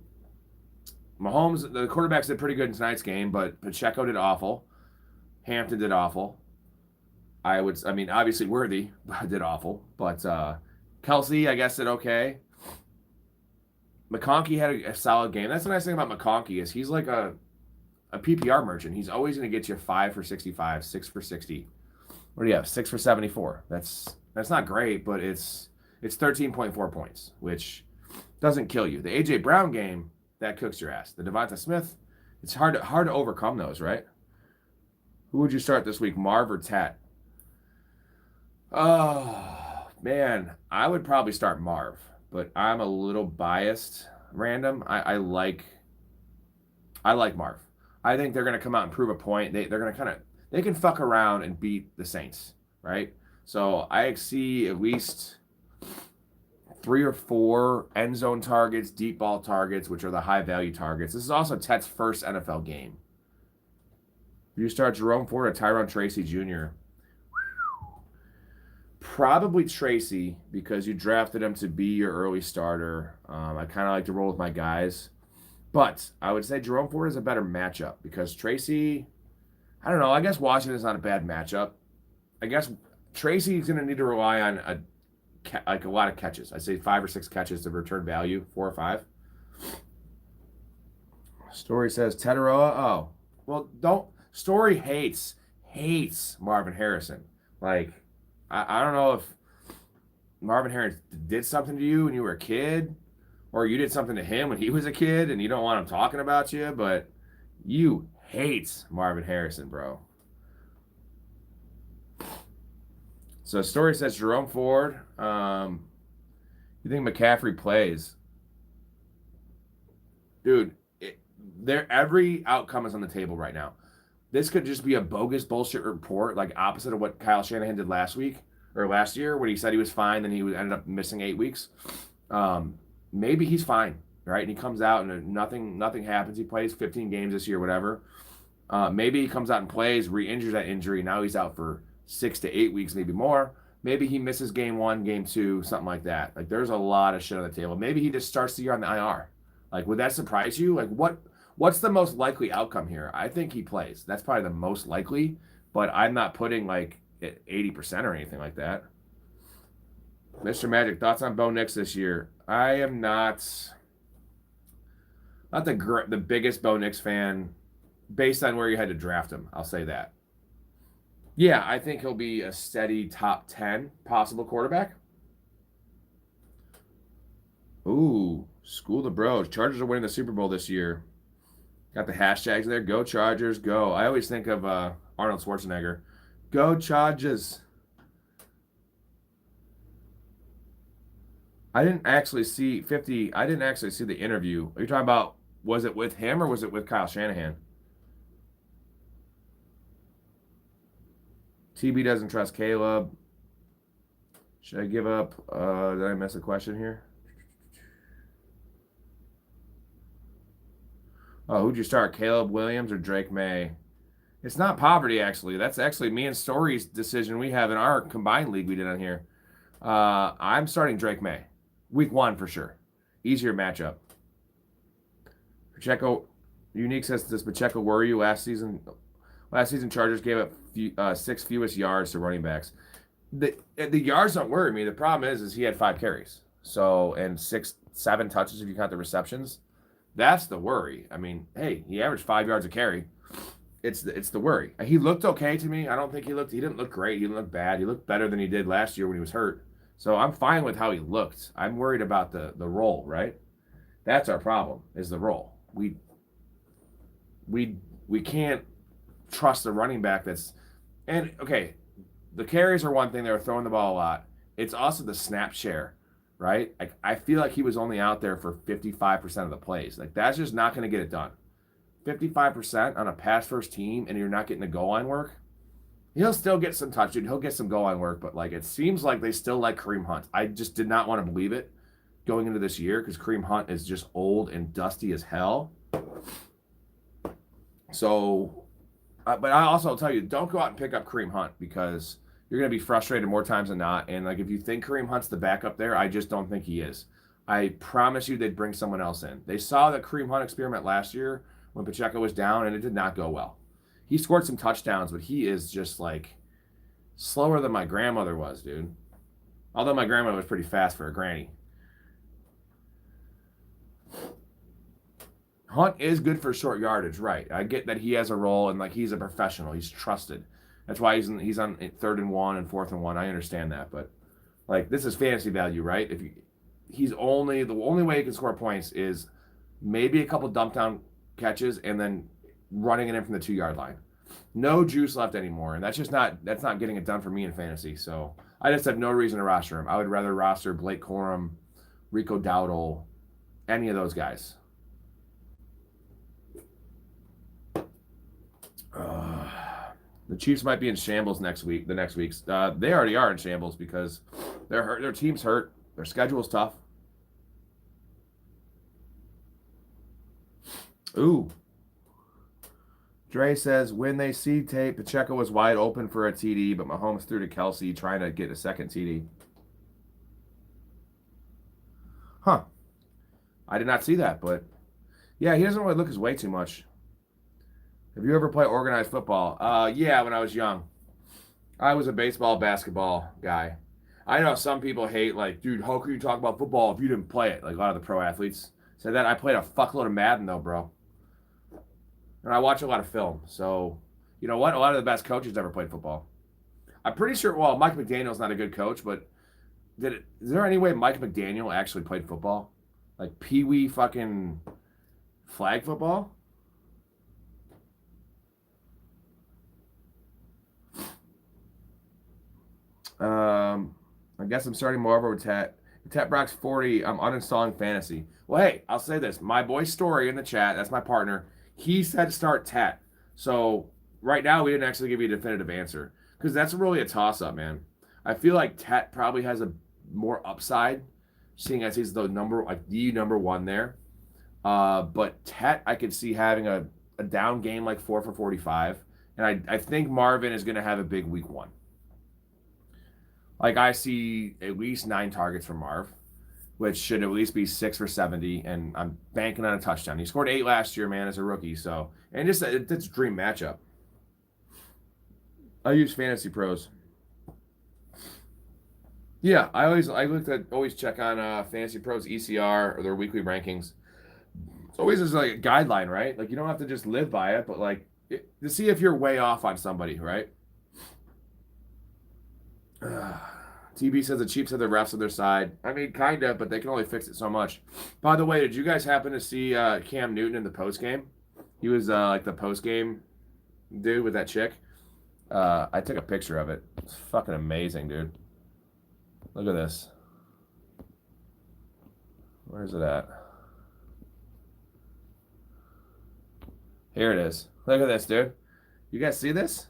the quarterbacks did pretty good in tonight's game, but Pacheco did awful. Hampton did awful. Obviously Worthy did awful, but Kelce, I guess, did okay. McConkey had a solid game. That's the nice thing about McConkey is he's like a PPR merchant. He's always going to get you 5 for 65, 6 for 60. What do you have? 6 for 74. That's not great, but it's 13.4 points, which doesn't kill you. The A.J. Brown game, that cooks your ass. The Devonta Smith, it's hard to overcome those, right? Who would you start this week, Marv or Tat? Oh, man, I would probably start Marv, but I'm a little biased. Random. I like Marv. I think they're going to come out and prove a point. They're going to they can fuck around and beat the Saints, right? So I see at least 3 or 4 end zone targets, deep ball targets, which are the high value targets. This is also Tet's first NFL game. You start Jerome Ford or Tyrone Tracy Jr. Probably Tracy because you drafted him to be your early starter. I kind of like to roll with my guys. But I would say Jerome Ford is a better matchup because Tracy, I don't know. I guess Washington's not a bad matchup. I guess Tracy's going to need to rely on a lot of catches. I'd say 5 or 6 catches to return value, 4 or 5. Story says Tetaroa. Oh, well, don't. Story hates Marvin Harrison. Like, I don't know if Marvin Harrison did something to you when you were a kid, or you did something to him when he was a kid and you don't want him talking about you, but you hate Marvin Harrison, bro. So Story says Jerome Ford. You think McCaffrey plays? Dude, every outcome is on the table right now. This could just be a bogus bullshit report, like opposite of what Kyle Shanahan did last year, when he said he was fine, then he ended up missing 8 weeks. Maybe he's fine, right? And he comes out and nothing happens. He plays 15 games this year, whatever. Maybe he comes out and plays, re-injures that injury. Now he's out for 6 to 8 weeks, maybe more. Maybe he misses game 1, game 2, something like that. Like, there's a lot of shit on the table. Maybe he just starts the year on the IR. Like, would that surprise you? Like, what's the most likely outcome here? I think he plays. That's probably the most likely, but I'm not putting like 80% or anything like that. Mr. Magic, thoughts on Bo Nix this year? I am not the biggest Bo Nix fan based on where you had to draft him. I'll say that. Yeah, I think he'll be a steady top 10 possible quarterback. Ooh, school the bros. Chargers are winning the Super Bowl this year. Got the hashtags there. Go Chargers, go. I always think of Arnold Schwarzenegger. Go Chargers. I didn't actually see 50. I didn't actually see the interview. Are you talking about, was it with him or was it with Kyle Shanahan? TB doesn't trust Caleb. Should I give up? Did I miss a question here? Oh, who'd you start? Caleb Williams or Drake May? It's not poverty, actually. That's actually me and Story's decision we have in our combined league we did on here. I'm starting Drake May. Week 1 for sure. Easier matchup. Pacheco, Unique says, does Pacheco worry you last season? Last season, Chargers gave up 6 fewest yards to running backs. The yards don't worry me. The problem is he had 5 carries. So, and 7 touches if you count the receptions. That's the worry. I mean, hey, he averaged 5 yards a carry. It's the worry. He looked okay to me. I don't think he didn't look great. He didn't look bad. He looked better than he did last year when he was hurt. So I'm fine with how he looked. I'm worried about the role, right? That's our problem, is the role. We can't trust the running back that's, and okay, the carries are one thing. They were throwing the ball a lot. It's also the snap share, right? Like, I feel like he was only out there for 55% of the plays. Like, that's just not going to get it done. 55% on a pass first team and you're not getting the goal line work. He'll still get some touch, dude. He'll get some goal line work, but like, it seems like they still like Kareem Hunt. I just did not want to believe it going into this year because Kareem Hunt is just old and dusty as hell. So, but I also tell you, don't go out and pick up Kareem Hunt because you're going to be frustrated more times than not. And like, if you think Kareem Hunt's the backup there, I just don't think he is. I promise you they'd bring someone else in. They saw the Kareem Hunt experiment last year when Pacheco was down, and it did not go well. He scored some touchdowns, but he is just like slower than my grandmother was, dude. Although my grandmother was pretty fast for a granny. Hunt is good for short yardage, right? I get that he has a role and like he's a professional. He's trusted. That's why he's on 3rd and 1 and 4th and 1. I understand that, but like, this is fantasy value, right? If he's only the only way he can score points is maybe a couple dump down catches and then running it in from the 2-yard line. No juice left anymore, and that's not getting it done for me in fantasy. So I just have no reason to roster him. I would rather roster Blake Corum, Rico Dowdle, any of those guys. The Chiefs might be in shambles next week. The next week's they already are in shambles because they're hurt. Their team's hurt. Their schedule's tough. Ooh. Dre says, when they see tape, Pacheco was wide open for a TD, but Mahomes threw to Kelce trying to get a second TD. Huh. I did not see that, but yeah, he doesn't really look his way too much. Have you ever played organized football? Yeah, when I was young. I was a baseball, basketball guy. I know some people hate, like, dude, how can you talk about football if you didn't play it? Like, a lot of the pro athletes said that. I played a fuckload of Madden, though, bro. And I watch a lot of film. So, you know what? A lot of the best coaches never played football. I'm pretty sure, well, Mike McDaniel's not a good coach, but is there any way Mike McDaniel actually played football? Like, pee-wee fucking flag football? I guess I'm starting Marvel with Tat. Tat Brock's 40. I'm uninstalling fantasy. Well, hey, I'll say this. My boy Story in the chat, that's my partner, he said start Tat. So right now we didn't actually give you a definitive answer because that's really a toss-up, man. I feel like Tat probably has a more upside, seeing as he's the number 1 there. But Tat, I could see having a down game like 4 for 45. And I think Marvin is going to have a big week 1. Like, I see at least 9 targets from Marv, which should at least be 6 for 70, and I'm banking on a touchdown. He scored 8 last year, man, as a rookie. So, and just it's a dream matchup. I use Fantasy Pros. Yeah, I always check on Fantasy Pros ECR or their weekly rankings. It's always just like a guideline, right? Like, you don't have to just live by it, but like to see if you're way off on somebody, right? TB says the Chiefs have the refs on their side. I mean, kind of, but they can only fix it so much. By the way, did you guys happen to see Cam Newton in the post game? He was like the post game dude with that chick. I took a picture of it. It's fucking amazing, dude. Look at this. Where's it at? Here it is. Look at this, dude. You guys see this?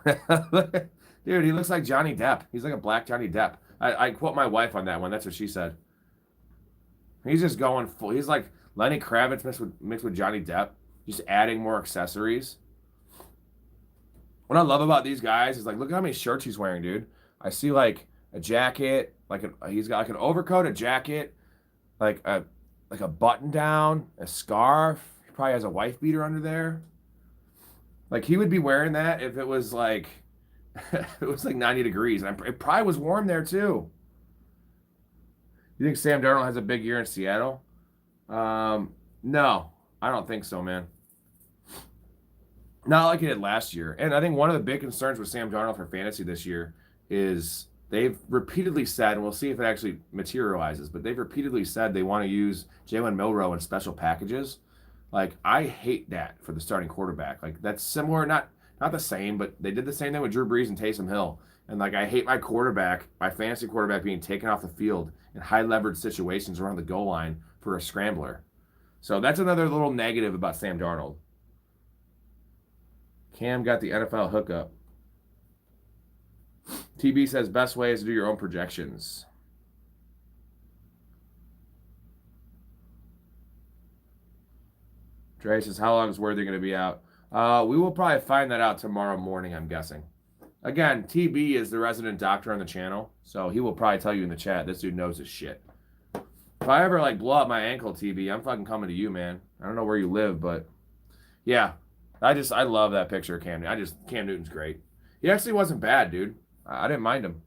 Dude, he looks like Johnny Depp. He's like a black Johnny Depp. I quote my wife on that one. That's what she said. He's just going full. He's like Lenny Kravitz mixed with Johnny Depp. Just adding more accessories. What I love about these guys is like, look at how many shirts he's wearing, dude. I see like a jacket, he's got like an overcoat, a jacket, like a button down, a scarf. He probably has a wife beater under there. Like he would be wearing that if it was like it was like 90 degrees, and it probably was warm there too. You think Sam Darnold has a big year in Seattle? No, I don't think so, man. Not like he did last year. And I think one of the big concerns with Sam Darnold for fantasy this year is they've repeatedly said, and we'll see if it actually materializes, but they've repeatedly said they want to use Jalen Milroe in special packages. Like, I hate that for the starting quarterback. Like, that's similar, not the same, but they did the same thing with Drew Brees and Taysom Hill. And, like, I hate my fantasy quarterback being taken off the field in high-leverage situations around the goal line for a scrambler. So that's another little negative about Sam Darnold. Cam got the NFL hookup. TB says best way is to do your own projections. Dre says, how long is Worthy going to be out? We will probably find that out tomorrow morning, I'm guessing. Again, TB is the resident doctor on the channel, so he will probably tell you in the chat. This dude knows his shit. If I ever like blow up my ankle, TB, I'm fucking coming to you, man. I don't know where you live, but yeah. I love that picture of Cam Newton. Cam Newton's great. He actually wasn't bad, dude. I didn't mind him.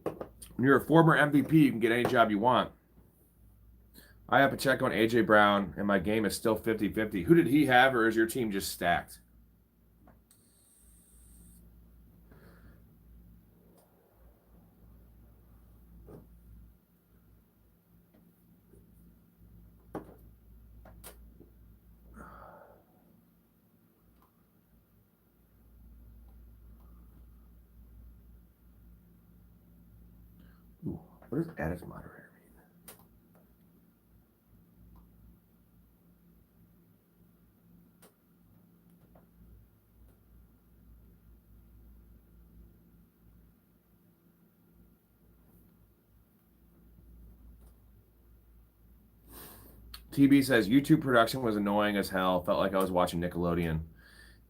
When you're a former MVP, you can get any job you want. I have Pacheco and A.J. Brown, and my game is still 50-50. Who did he have, or is your team just stacked? Ooh, what does add as moderator mean? TB says YouTube production was annoying as hell. Felt like I was watching Nickelodeon.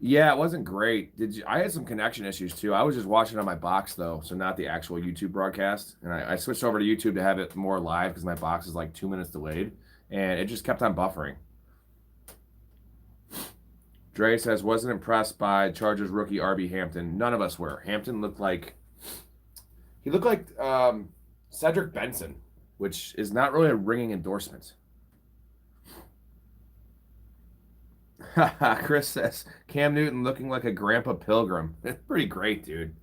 Yeah, it wasn't great. I had some connection issues too. I was just watching on my box though, so not the actual YouTube broadcast. And I switched over to YouTube to have it more live because my box is like 2 minutes delayed, and it just kept on buffering. Dre says, wasn't impressed by Chargers rookie RB Hampton. None of us were. Hampton looked like Cedric Benson, which is not really a ringing endorsement. Chris says, Cam Newton looking like a Grandpa Pilgrim. It's pretty great, dude.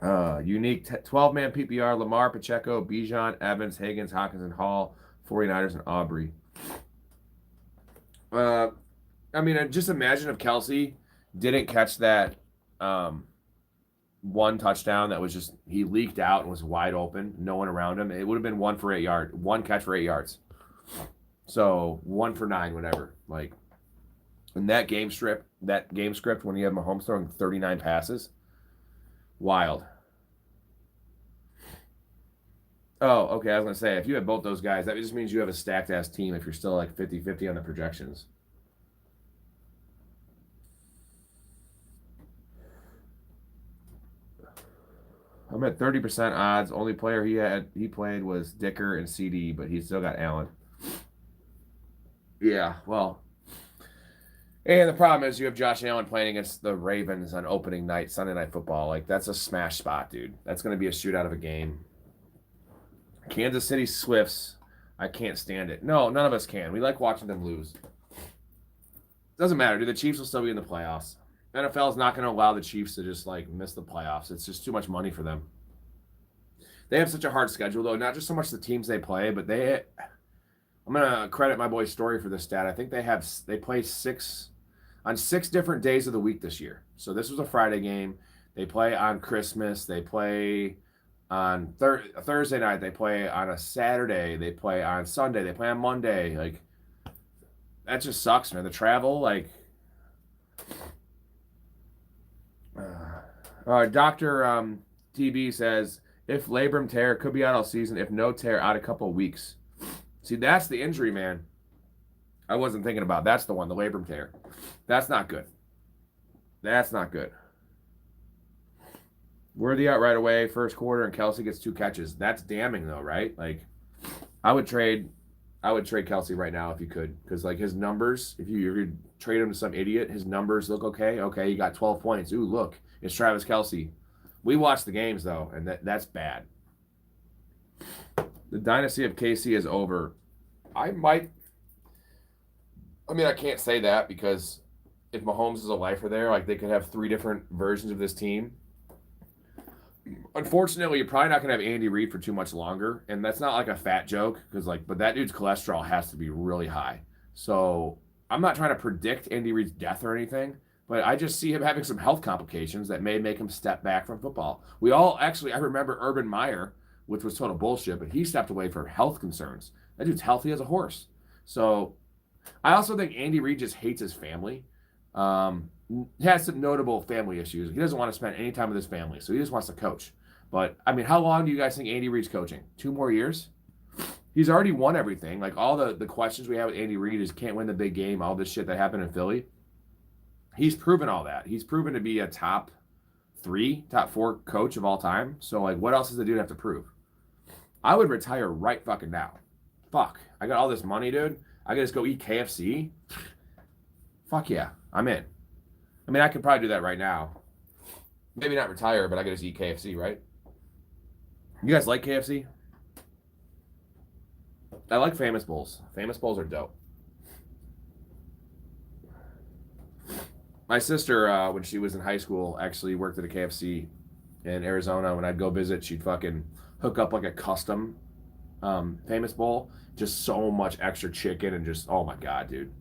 Unique 12-man PPR, Lamar, Pacheco, Bijan, Evans, Higgins, Hawkins, and Hall, 49ers, and Aubrey. I mean, just imagine if Kelce didn't catch that one touchdown that was just, he leaked out and was wide open, no one around him. It would have been one catch for 8 yards. So 1 for 9, whatever. Like, in that game script, when you have Mahomes throwing 39 passes, wild. Oh, okay. I was going to say, if you have both those guys, that just means you have a stacked ass team if you're still like 50-50 on the projections. I'm at 30% odds. Only player he played was Dicker and CD, but he still got Allen. Yeah, well, and the problem is you have Josh Allen playing against the Ravens on opening night, Sunday Night Football. Like, that's a smash spot, dude. That's going to be a shootout of a game. Kansas City Swifts, I can't stand it. No, none of us can. We like watching them lose. Doesn't matter, dude. The Chiefs will still be in the playoffs. NFL is not going to allow the Chiefs to just, like, miss the playoffs. It's just too much money for them. They have such a hard schedule, though. Not just so much the teams they play, but I'm going to credit my boy Story for this stat. I think they play 6 on 6 different days of the week this year. So this was a Friday game. They play on Christmas. They play on Thursday night. They play on a Saturday. They play on Sunday. They play on Monday. Like, that just sucks, man. The travel, like... Dr. TB says, if labrum tear, could be out all season. If no tear, out a couple of weeks. See, that's the injury, man. I wasn't thinking about. That's the one, the labrum tear. That's not good. That's not good. Worthy out right away, first quarter, and Kelce gets 2 catches. That's damning, though, right? Like, I would trade Kelce right now if you could, because like his numbers, if you trade him to some idiot, his numbers look okay. Okay, you got 12 points. Ooh, look, it's Travis Kelce. We watch the games though, and that's bad. The dynasty of KC is over. I can't say that because if Mahomes is a lifer there, like they could have 3 different versions of this team. Unfortunately, you're probably not going to have Andy Reid for too much longer, and that's not like a fat joke because but that dude's cholesterol has to be really high. So I'm not trying to predict Andy Reid's death or anything, but I just see him having some health complications that may make him step back from football. I remember Urban Meyer, which was total bullshit, but he stepped away for health concerns. That dude's healthy as a horse. So I also think Andy Reid just hates his family. He has some notable family issues. He doesn't want to spend any time with his family, so he just wants to coach. But, I mean, how long do you guys think Andy Reid's coaching? 2 more years? He's already won everything. Like, all the questions we have with Andy Reid is can't win the big game, all this shit that happened in Philly. He's proven all that. He's proven to be a top 4 coach of all time. So, like, what else does the dude have to prove? I would retire right fucking now. Fuck. I got all this money, dude. I could just go eat KFC. Fuck yeah. I'm in. I mean, I could probably do that right now. Maybe not retire, but I could just eat KFC, right? You guys like KFC? I like Famous Bowls. Famous Bowls are dope. My sister, when she was in high school, actually worked at a KFC in Arizona. When I'd go visit, she'd fucking hook up like a custom Famous Bowl. Just so much extra chicken and just, oh my God, dude.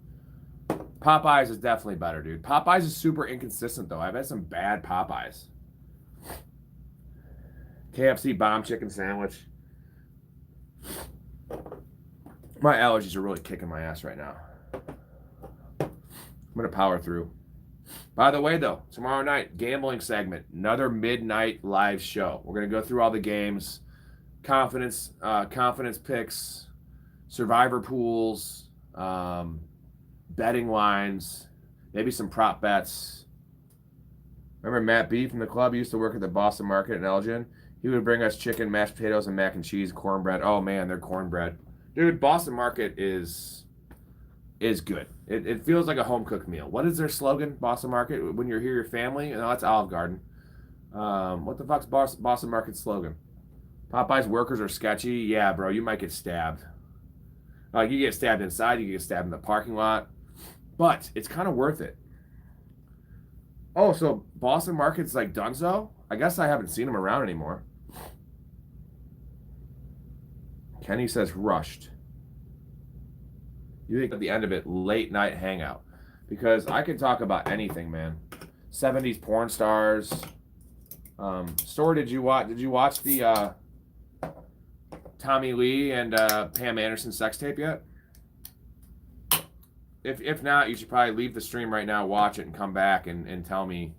Popeyes is definitely better, dude. Popeyes is super inconsistent, though. I've had some bad Popeyes. KFC bomb chicken sandwich. My allergies are really kicking my ass right now. I'm going to power through. By the way, though, tomorrow night, gambling segment. Another midnight live show. We're going to go through all the games. Confidence picks. Survivor pools. Betting lines, maybe some prop bets. Remember Matt B from the club? He used to work at the Boston Market in Elgin. He would bring us chicken, mashed potatoes, and mac and cheese, cornbread. Oh man, they're cornbread. Dude, Boston Market is good. It feels like a home cooked meal. What is their slogan, Boston Market? When you're here, your family? No, that's Olive Garden. What the fuck's Boston Market's slogan? Popeye's workers are sketchy. Yeah, bro, you might get stabbed. Like you get stabbed inside, you get stabbed in the parking lot. But it's kind of worth it. Oh, so Boston Market's like donezo? I guess I haven't seen them around anymore. Kenny says rushed. You think at the end of it, late night hangout. Because I can talk about anything, man. 70s porn stars. Store, did you watch the Tommy Lee and Pam Anderson sex tape yet? If not, you should probably leave the stream right now, watch it, and come back and tell me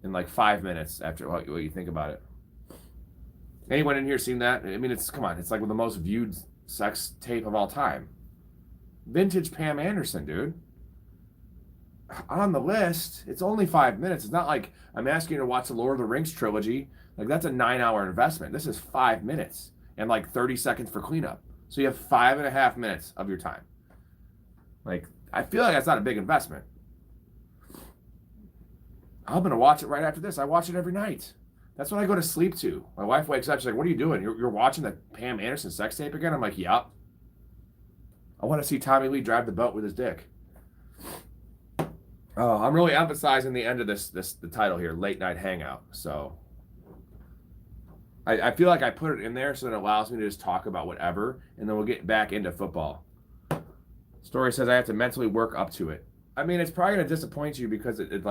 in like 5 minutes after what you think about it. Anyone in here seen that? I mean, it's like the most viewed sex tape of all time. Vintage Pam Anderson, dude. On the list, it's only 5 minutes. It's not like I'm asking you to watch the Lord of the Rings trilogy. Like, that's a 9-hour investment. This is 5 minutes and like 30 seconds for cleanup. So you have 5.5 minutes of your time. Like, I feel like that's not a big investment. I'm going to watch it right after this. I watch it every night. That's what I go to sleep to. My wife wakes up. She's like, what are you doing? You're watching the Pam Anderson sex tape again? I'm like, yup. I want to see Tommy Lee drive the boat with his dick. Oh, I'm really emphasizing the end of the title here, Late Night Hangout. So I feel like I put it in there so that it allows me to just talk about whatever, and then we'll get back into football. Story says I have to mentally work up to it. I mean, it's probably gonna disappoint you because it's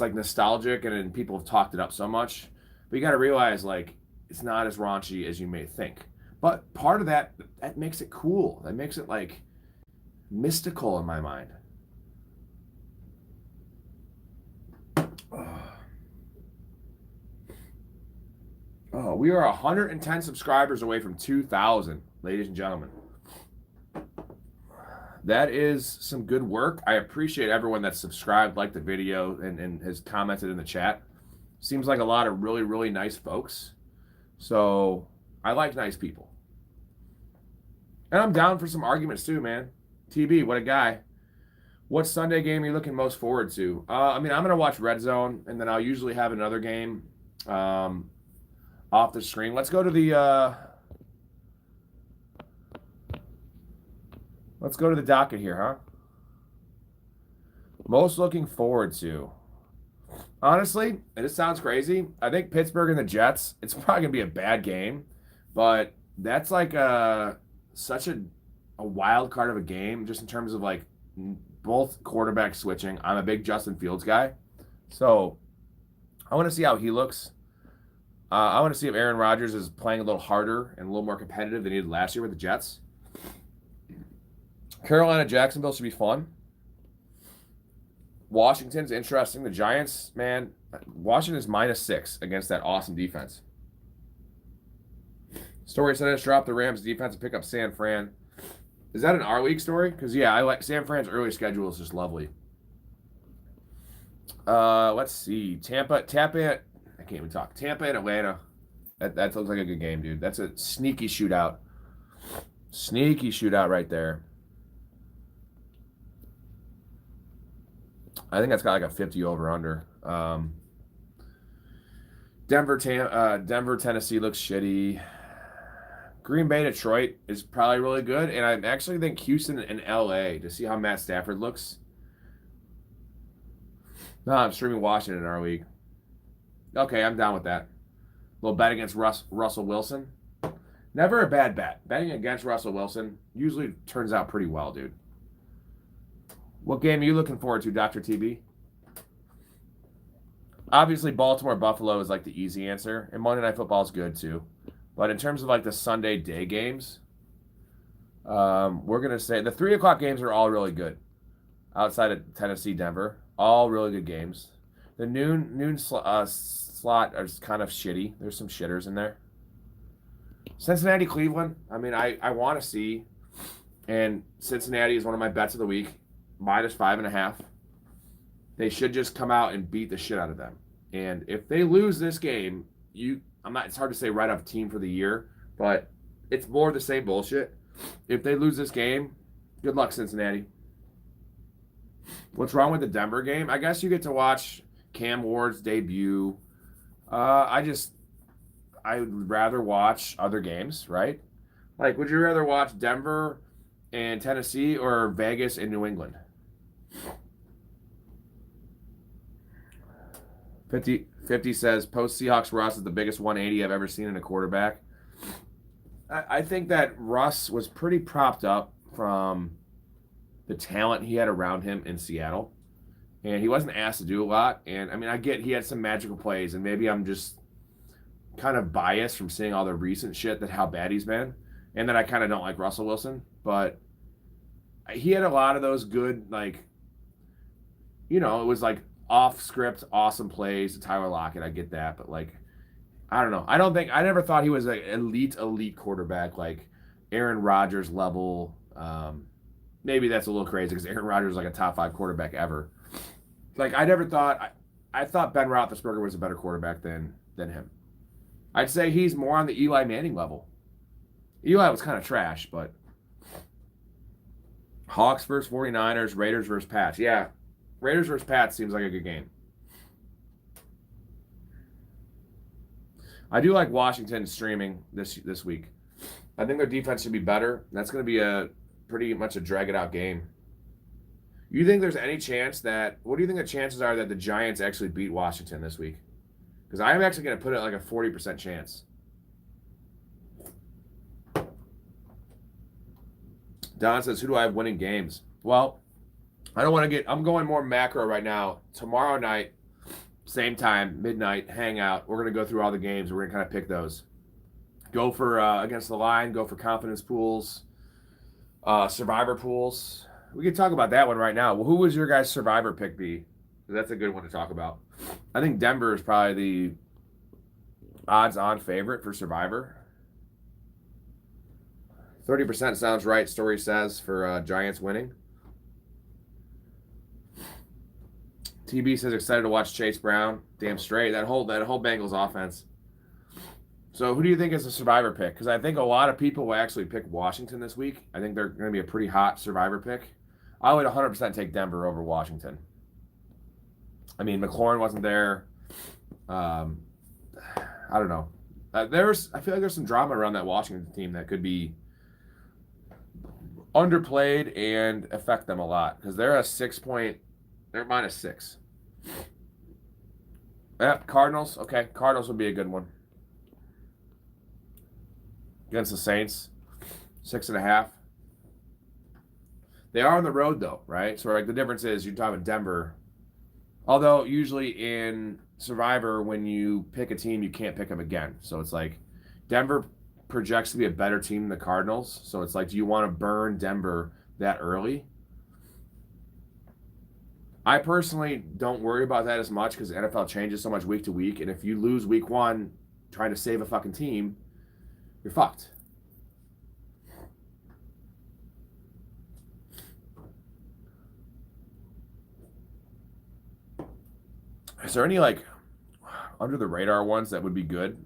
like nostalgic and then people have talked it up so much. But you got to realize like it's not as raunchy as you may think. But part of that makes it cool. That makes it like mystical in my mind. Oh, we are 110 subscribers away from 2,000, ladies and gentlemen. That is some good work. I appreciate everyone that's subscribed, liked the video, and has commented in the chat. Seems like a lot of really, really nice folks. So I like nice people. And I'm down for some arguments too, man. TB, what a guy. What Sunday game are you looking most forward to? I mean, I'm going to watch Red Zone, and then I'll usually have another game off the screen. Let's go to the docket here, huh? Most looking forward to. Honestly, and this sounds crazy, I think Pittsburgh and the Jets, it's probably going to be a bad game, but that's like such a wild card of a game just in terms of like both quarterbacks switching. I'm a big Justin Fields guy, so I want to see how he looks. I want to see if Aaron Rodgers is playing a little harder and a little more competitive than he did last year with the Jets. Carolina, Jacksonville should be fun. Washington's interesting. The Giants, man, Washington's -6 against that awesome defense. Story said us drop the Rams defense and pick up San Fran. Is that an our league story? Because, yeah, I like San Fran's early schedule is just lovely. Let's see. Tampa, I can't even talk. Tampa and Atlanta. That looks like a good game, dude. That's a sneaky shootout. Sneaky shootout right there. I think that's got like a 50 over-under. Denver, Tennessee looks shitty. Green Bay, Detroit is probably really good. And I actually think Houston and LA to see how Matt Stafford looks. No, I'm streaming Washington in our league. Okay, I'm down with that. A little bet against Russell Wilson. Never a bad bet. Betting against Russell Wilson usually turns out pretty well, dude. What game are you looking forward to, Dr. TB? Obviously, Baltimore-Buffalo is like the easy answer. And Monday Night Football is good, too. But in terms of like the Sunday day games, we're going to say the 3 o'clock games are all really good. Outside of Tennessee, Denver. All really good games. The noon slot is kind of shitty. There's some shitters in there. Cincinnati, Cleveland. I mean, I want to see. And Cincinnati is one of my bets of the week. -5.5. They should just come out and beat the shit out of them. And if they lose this game, it's hard to say right off team for the year, but it's more of the same bullshit. If they lose this game, good luck, Cincinnati. What's wrong with the Denver game? I guess you get to watch Cam Ward's debut. I would rather watch other games, right? Like, would you rather watch Denver and Tennessee or Vegas and New England? 50 says, post-Seahawks Russ is the biggest 180 I've ever seen in a quarterback. I think that Russ was pretty propped up from the talent he had around him in Seattle. And he wasn't asked to do a lot. And, I mean, I get he had some magical plays. And maybe I'm just kind of biased from seeing all the recent shit that how bad he's been. And that I kind of don't like Russell Wilson. But he had a lot of those good, like, it was like off-script, awesome plays to Tyler Lockett. I get that. But, like, I don't know. I never thought he was an elite quarterback, like Aaron Rodgers level. Maybe that's a little crazy because Aaron Rodgers is like a top 5 quarterback ever. Like, I thought Ben Roethlisberger was a better quarterback than him. I'd say he's more on the Eli Manning level. Eli was kind of trash, but Hawks versus 49ers, Raiders versus Pats. Yeah, Raiders versus Pats seems like a good game. I do like Washington streaming this week. I think their defense should be better. That's going to be pretty much a drag-it-out game. You think there's any chance what do you think the chances are that the Giants actually beat Washington this week? Because I'm actually going to put it like a 40% chance. Don says, who do I have winning games? Well, I don't want to get, I'm going more macro right now. Tomorrow night, same time, midnight, hangout. We're going to go through all the games. We're going to kind of pick those. Go for against the line, go for confidence pools, survivor pools. We can talk about that one right now. Well, who was your guys' survivor pick be? That's a good one to talk about. I think Denver is probably the odds-on favorite for survivor. 30% sounds right, Story says, for Giants winning. TB says excited to watch Chase Brown. Damn straight. That whole Bengals offense. So who do you think is a survivor pick? Because I think a lot of people will actually pick Washington this week. I think they're going to be a pretty hot survivor pick. I would 100% take Denver over Washington. I mean, McLaurin wasn't there. I don't know. I feel like there's some drama around that Washington team that could be underplayed and affect them a lot because they're they're -6. Yeah, Cardinals. Okay, Cardinals would be a good one against the Saints. 6.5. They are on the road though, right? So like the difference is you're talking Denver. Although usually in Survivor, when you pick a team, you can't pick them again. So it's like Denver projects to be a better team than the Cardinals. So it's like, do you want to burn Denver that early? I personally don't worry about that as much because the NFL changes so much week to week. And if you lose week 1 trying to save a fucking team, you're fucked. Is there any like under the radar ones that would be good?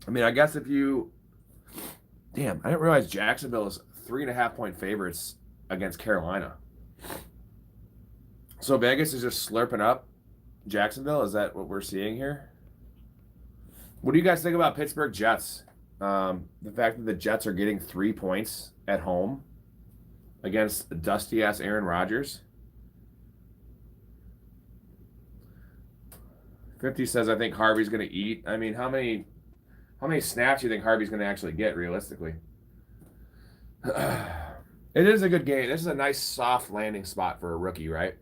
I mean, I guess if you, damn, I didn't realize Jacksonville is 3.5-point favorites against Carolina. So Vegas is just slurping up Jacksonville. Is that what we're seeing here? What do you guys think about Pittsburgh Jets? The fact that the Jets are getting 3 points at home against dusty ass Aaron Rodgers. 50 says, I think Harvey's going to eat. I mean, how many snaps do you think Harvey's going to actually get realistically? It is a good game. This is a nice soft landing spot for a rookie, right?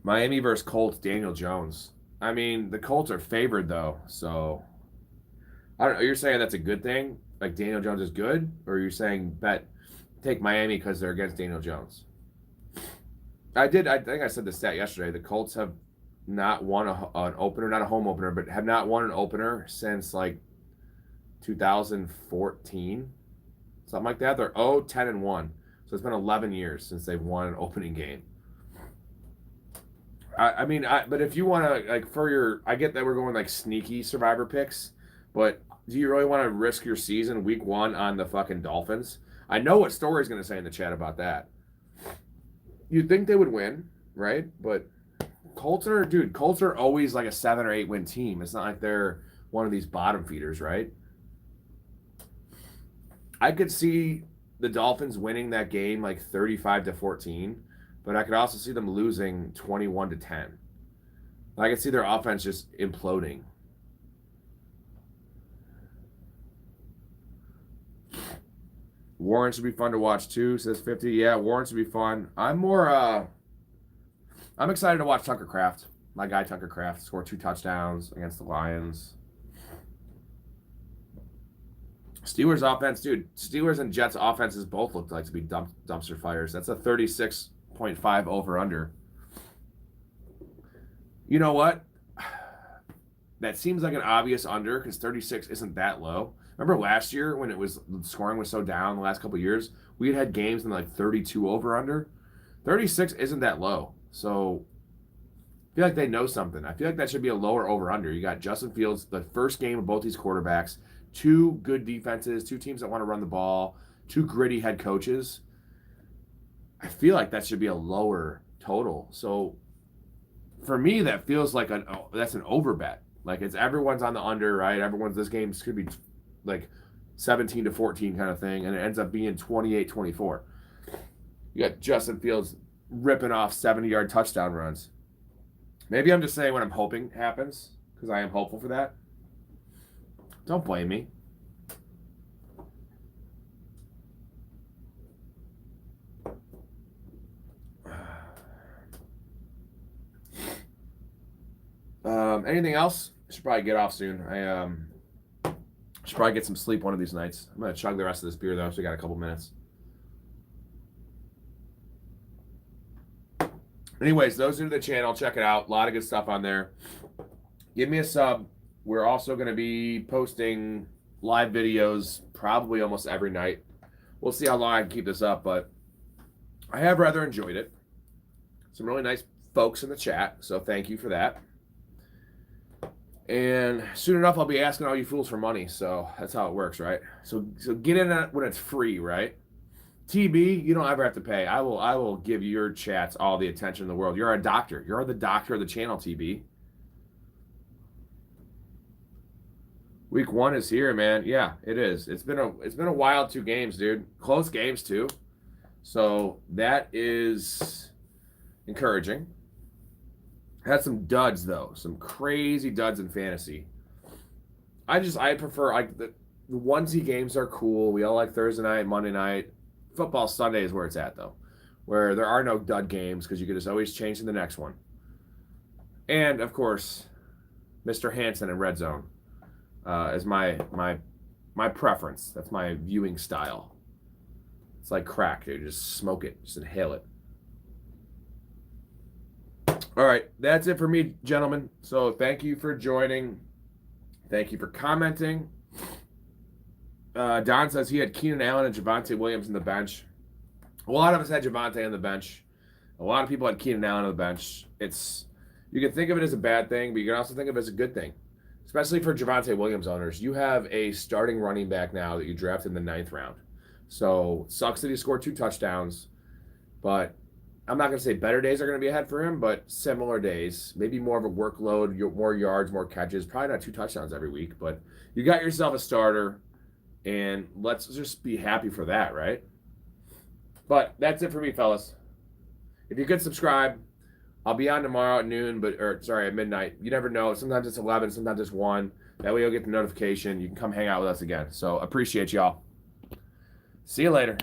Miami versus Colts, Daniel Jones. I mean, the Colts are favored though, so I don't know. You're saying that's a good thing? Like Daniel Jones is good? Or you're saying take Miami because they're against Daniel Jones? I think I said the stat yesterday. The Colts have not won an opener, not a home opener, but have not won an opener since like 2014, something like that. They're 0-10-1, so it's been 11 years since they've won an opening game. But if you want to like I get that we're going like sneaky survivor picks, but do you really want to risk your season week 1 on the fucking Dolphins? I know what Story's going to say in the chat about that. You'd think they would win, right? But Colts are always like a 7 or 8 win team. It's not like they're one of these bottom feeders, right? I could see the Dolphins winning that game like 35-14, but I could also see them losing 21-10. I could see their offense just imploding. Warren should be fun to watch too, says 50. Yeah, Warren should be fun. I'm excited to watch Tucker Kraft. My guy Tucker Kraft scored 2 touchdowns against the Lions. Steelers offense, dude. Steelers and Jets offenses both looked like to be dumpster fires. That's a 36.5 over-under. You know what? That seems like an obvious under because 36 isn't that low. Remember last year when scoring was so down the last couple of years? We had games in like 32 over-under. 36 isn't that low. So I feel like they know something. I feel like that should be a lower over-under. You got Justin Fields, the first game of both these quarterbacks, 2 good defenses, 2 teams that want to run the ball, 2 gritty head coaches. I feel like that should be a lower total. So for me, that feels like that's an over bet. Like everyone's on the under, right? This game could be like 17-14 kind of thing, and it ends up being 28-24. You got Justin Fields ripping off 70-yard touchdown runs. Maybe I'm just saying what I'm hoping happens because I am hopeful for that. Don't blame me. Anything else? I should probably get off soon. I should probably get some sleep one of these nights. I'm gonna chug the rest of this beer though, so we got a couple minutes. Anyways, those are the channel. Check it out. A lot of good stuff on there. Give me a sub. We're also going to be posting live videos probably almost every night. We'll see how long I can keep this up, but I have rather enjoyed it. Some really nice folks in the chat, so thank you for that. And soon enough, I'll be asking all you fools for money, so that's how it works, right? So get in it when it's free, right? TB, you don't ever have to pay. I will give your chats all the attention in the world. You're a doctor. You're the doctor of the channel, TB. Week 1 is here, man. Yeah, it is. It's been a wild 2 games, dude. Close games too. So that is encouraging. Had some duds though, some crazy duds in fantasy. I prefer the onesie games are cool. We all like Thursday night, Monday night. Football Sunday is where it's at though, where there are no dud games because you can just always change to the next one. And of course, Mr. Hansen in Red Zone is my preference. That's my viewing style. It's like crack, dude. Just smoke it, just inhale it. All right, that's it for me, gentlemen. So thank you for joining. Thank you for commenting. Don says he had Keenan Allen and Javonte Williams in the bench. A lot of us had Javonte on the bench. A lot of people had Keenan Allen on the bench. You can think of it as a bad thing, but you can also think of it as a good thing, especially for Javonte Williams owners. You have a starting running back now that you drafted in the 9th round. So sucks that he scored 2 touchdowns, but I'm not going to say better days are going to be ahead for him, but similar days. Maybe more of a workload, more yards, more catches. Probably not 2 touchdowns every week, but you got yourself a starter. And let's just be happy for that, right? But that's it for me, fellas. If you could subscribe, I'll be on tomorrow at noon, at midnight. You never know. Sometimes it's 11, sometimes it's 1. That way you'll get the notification. You can come hang out with us again. So appreciate y'all. See you later.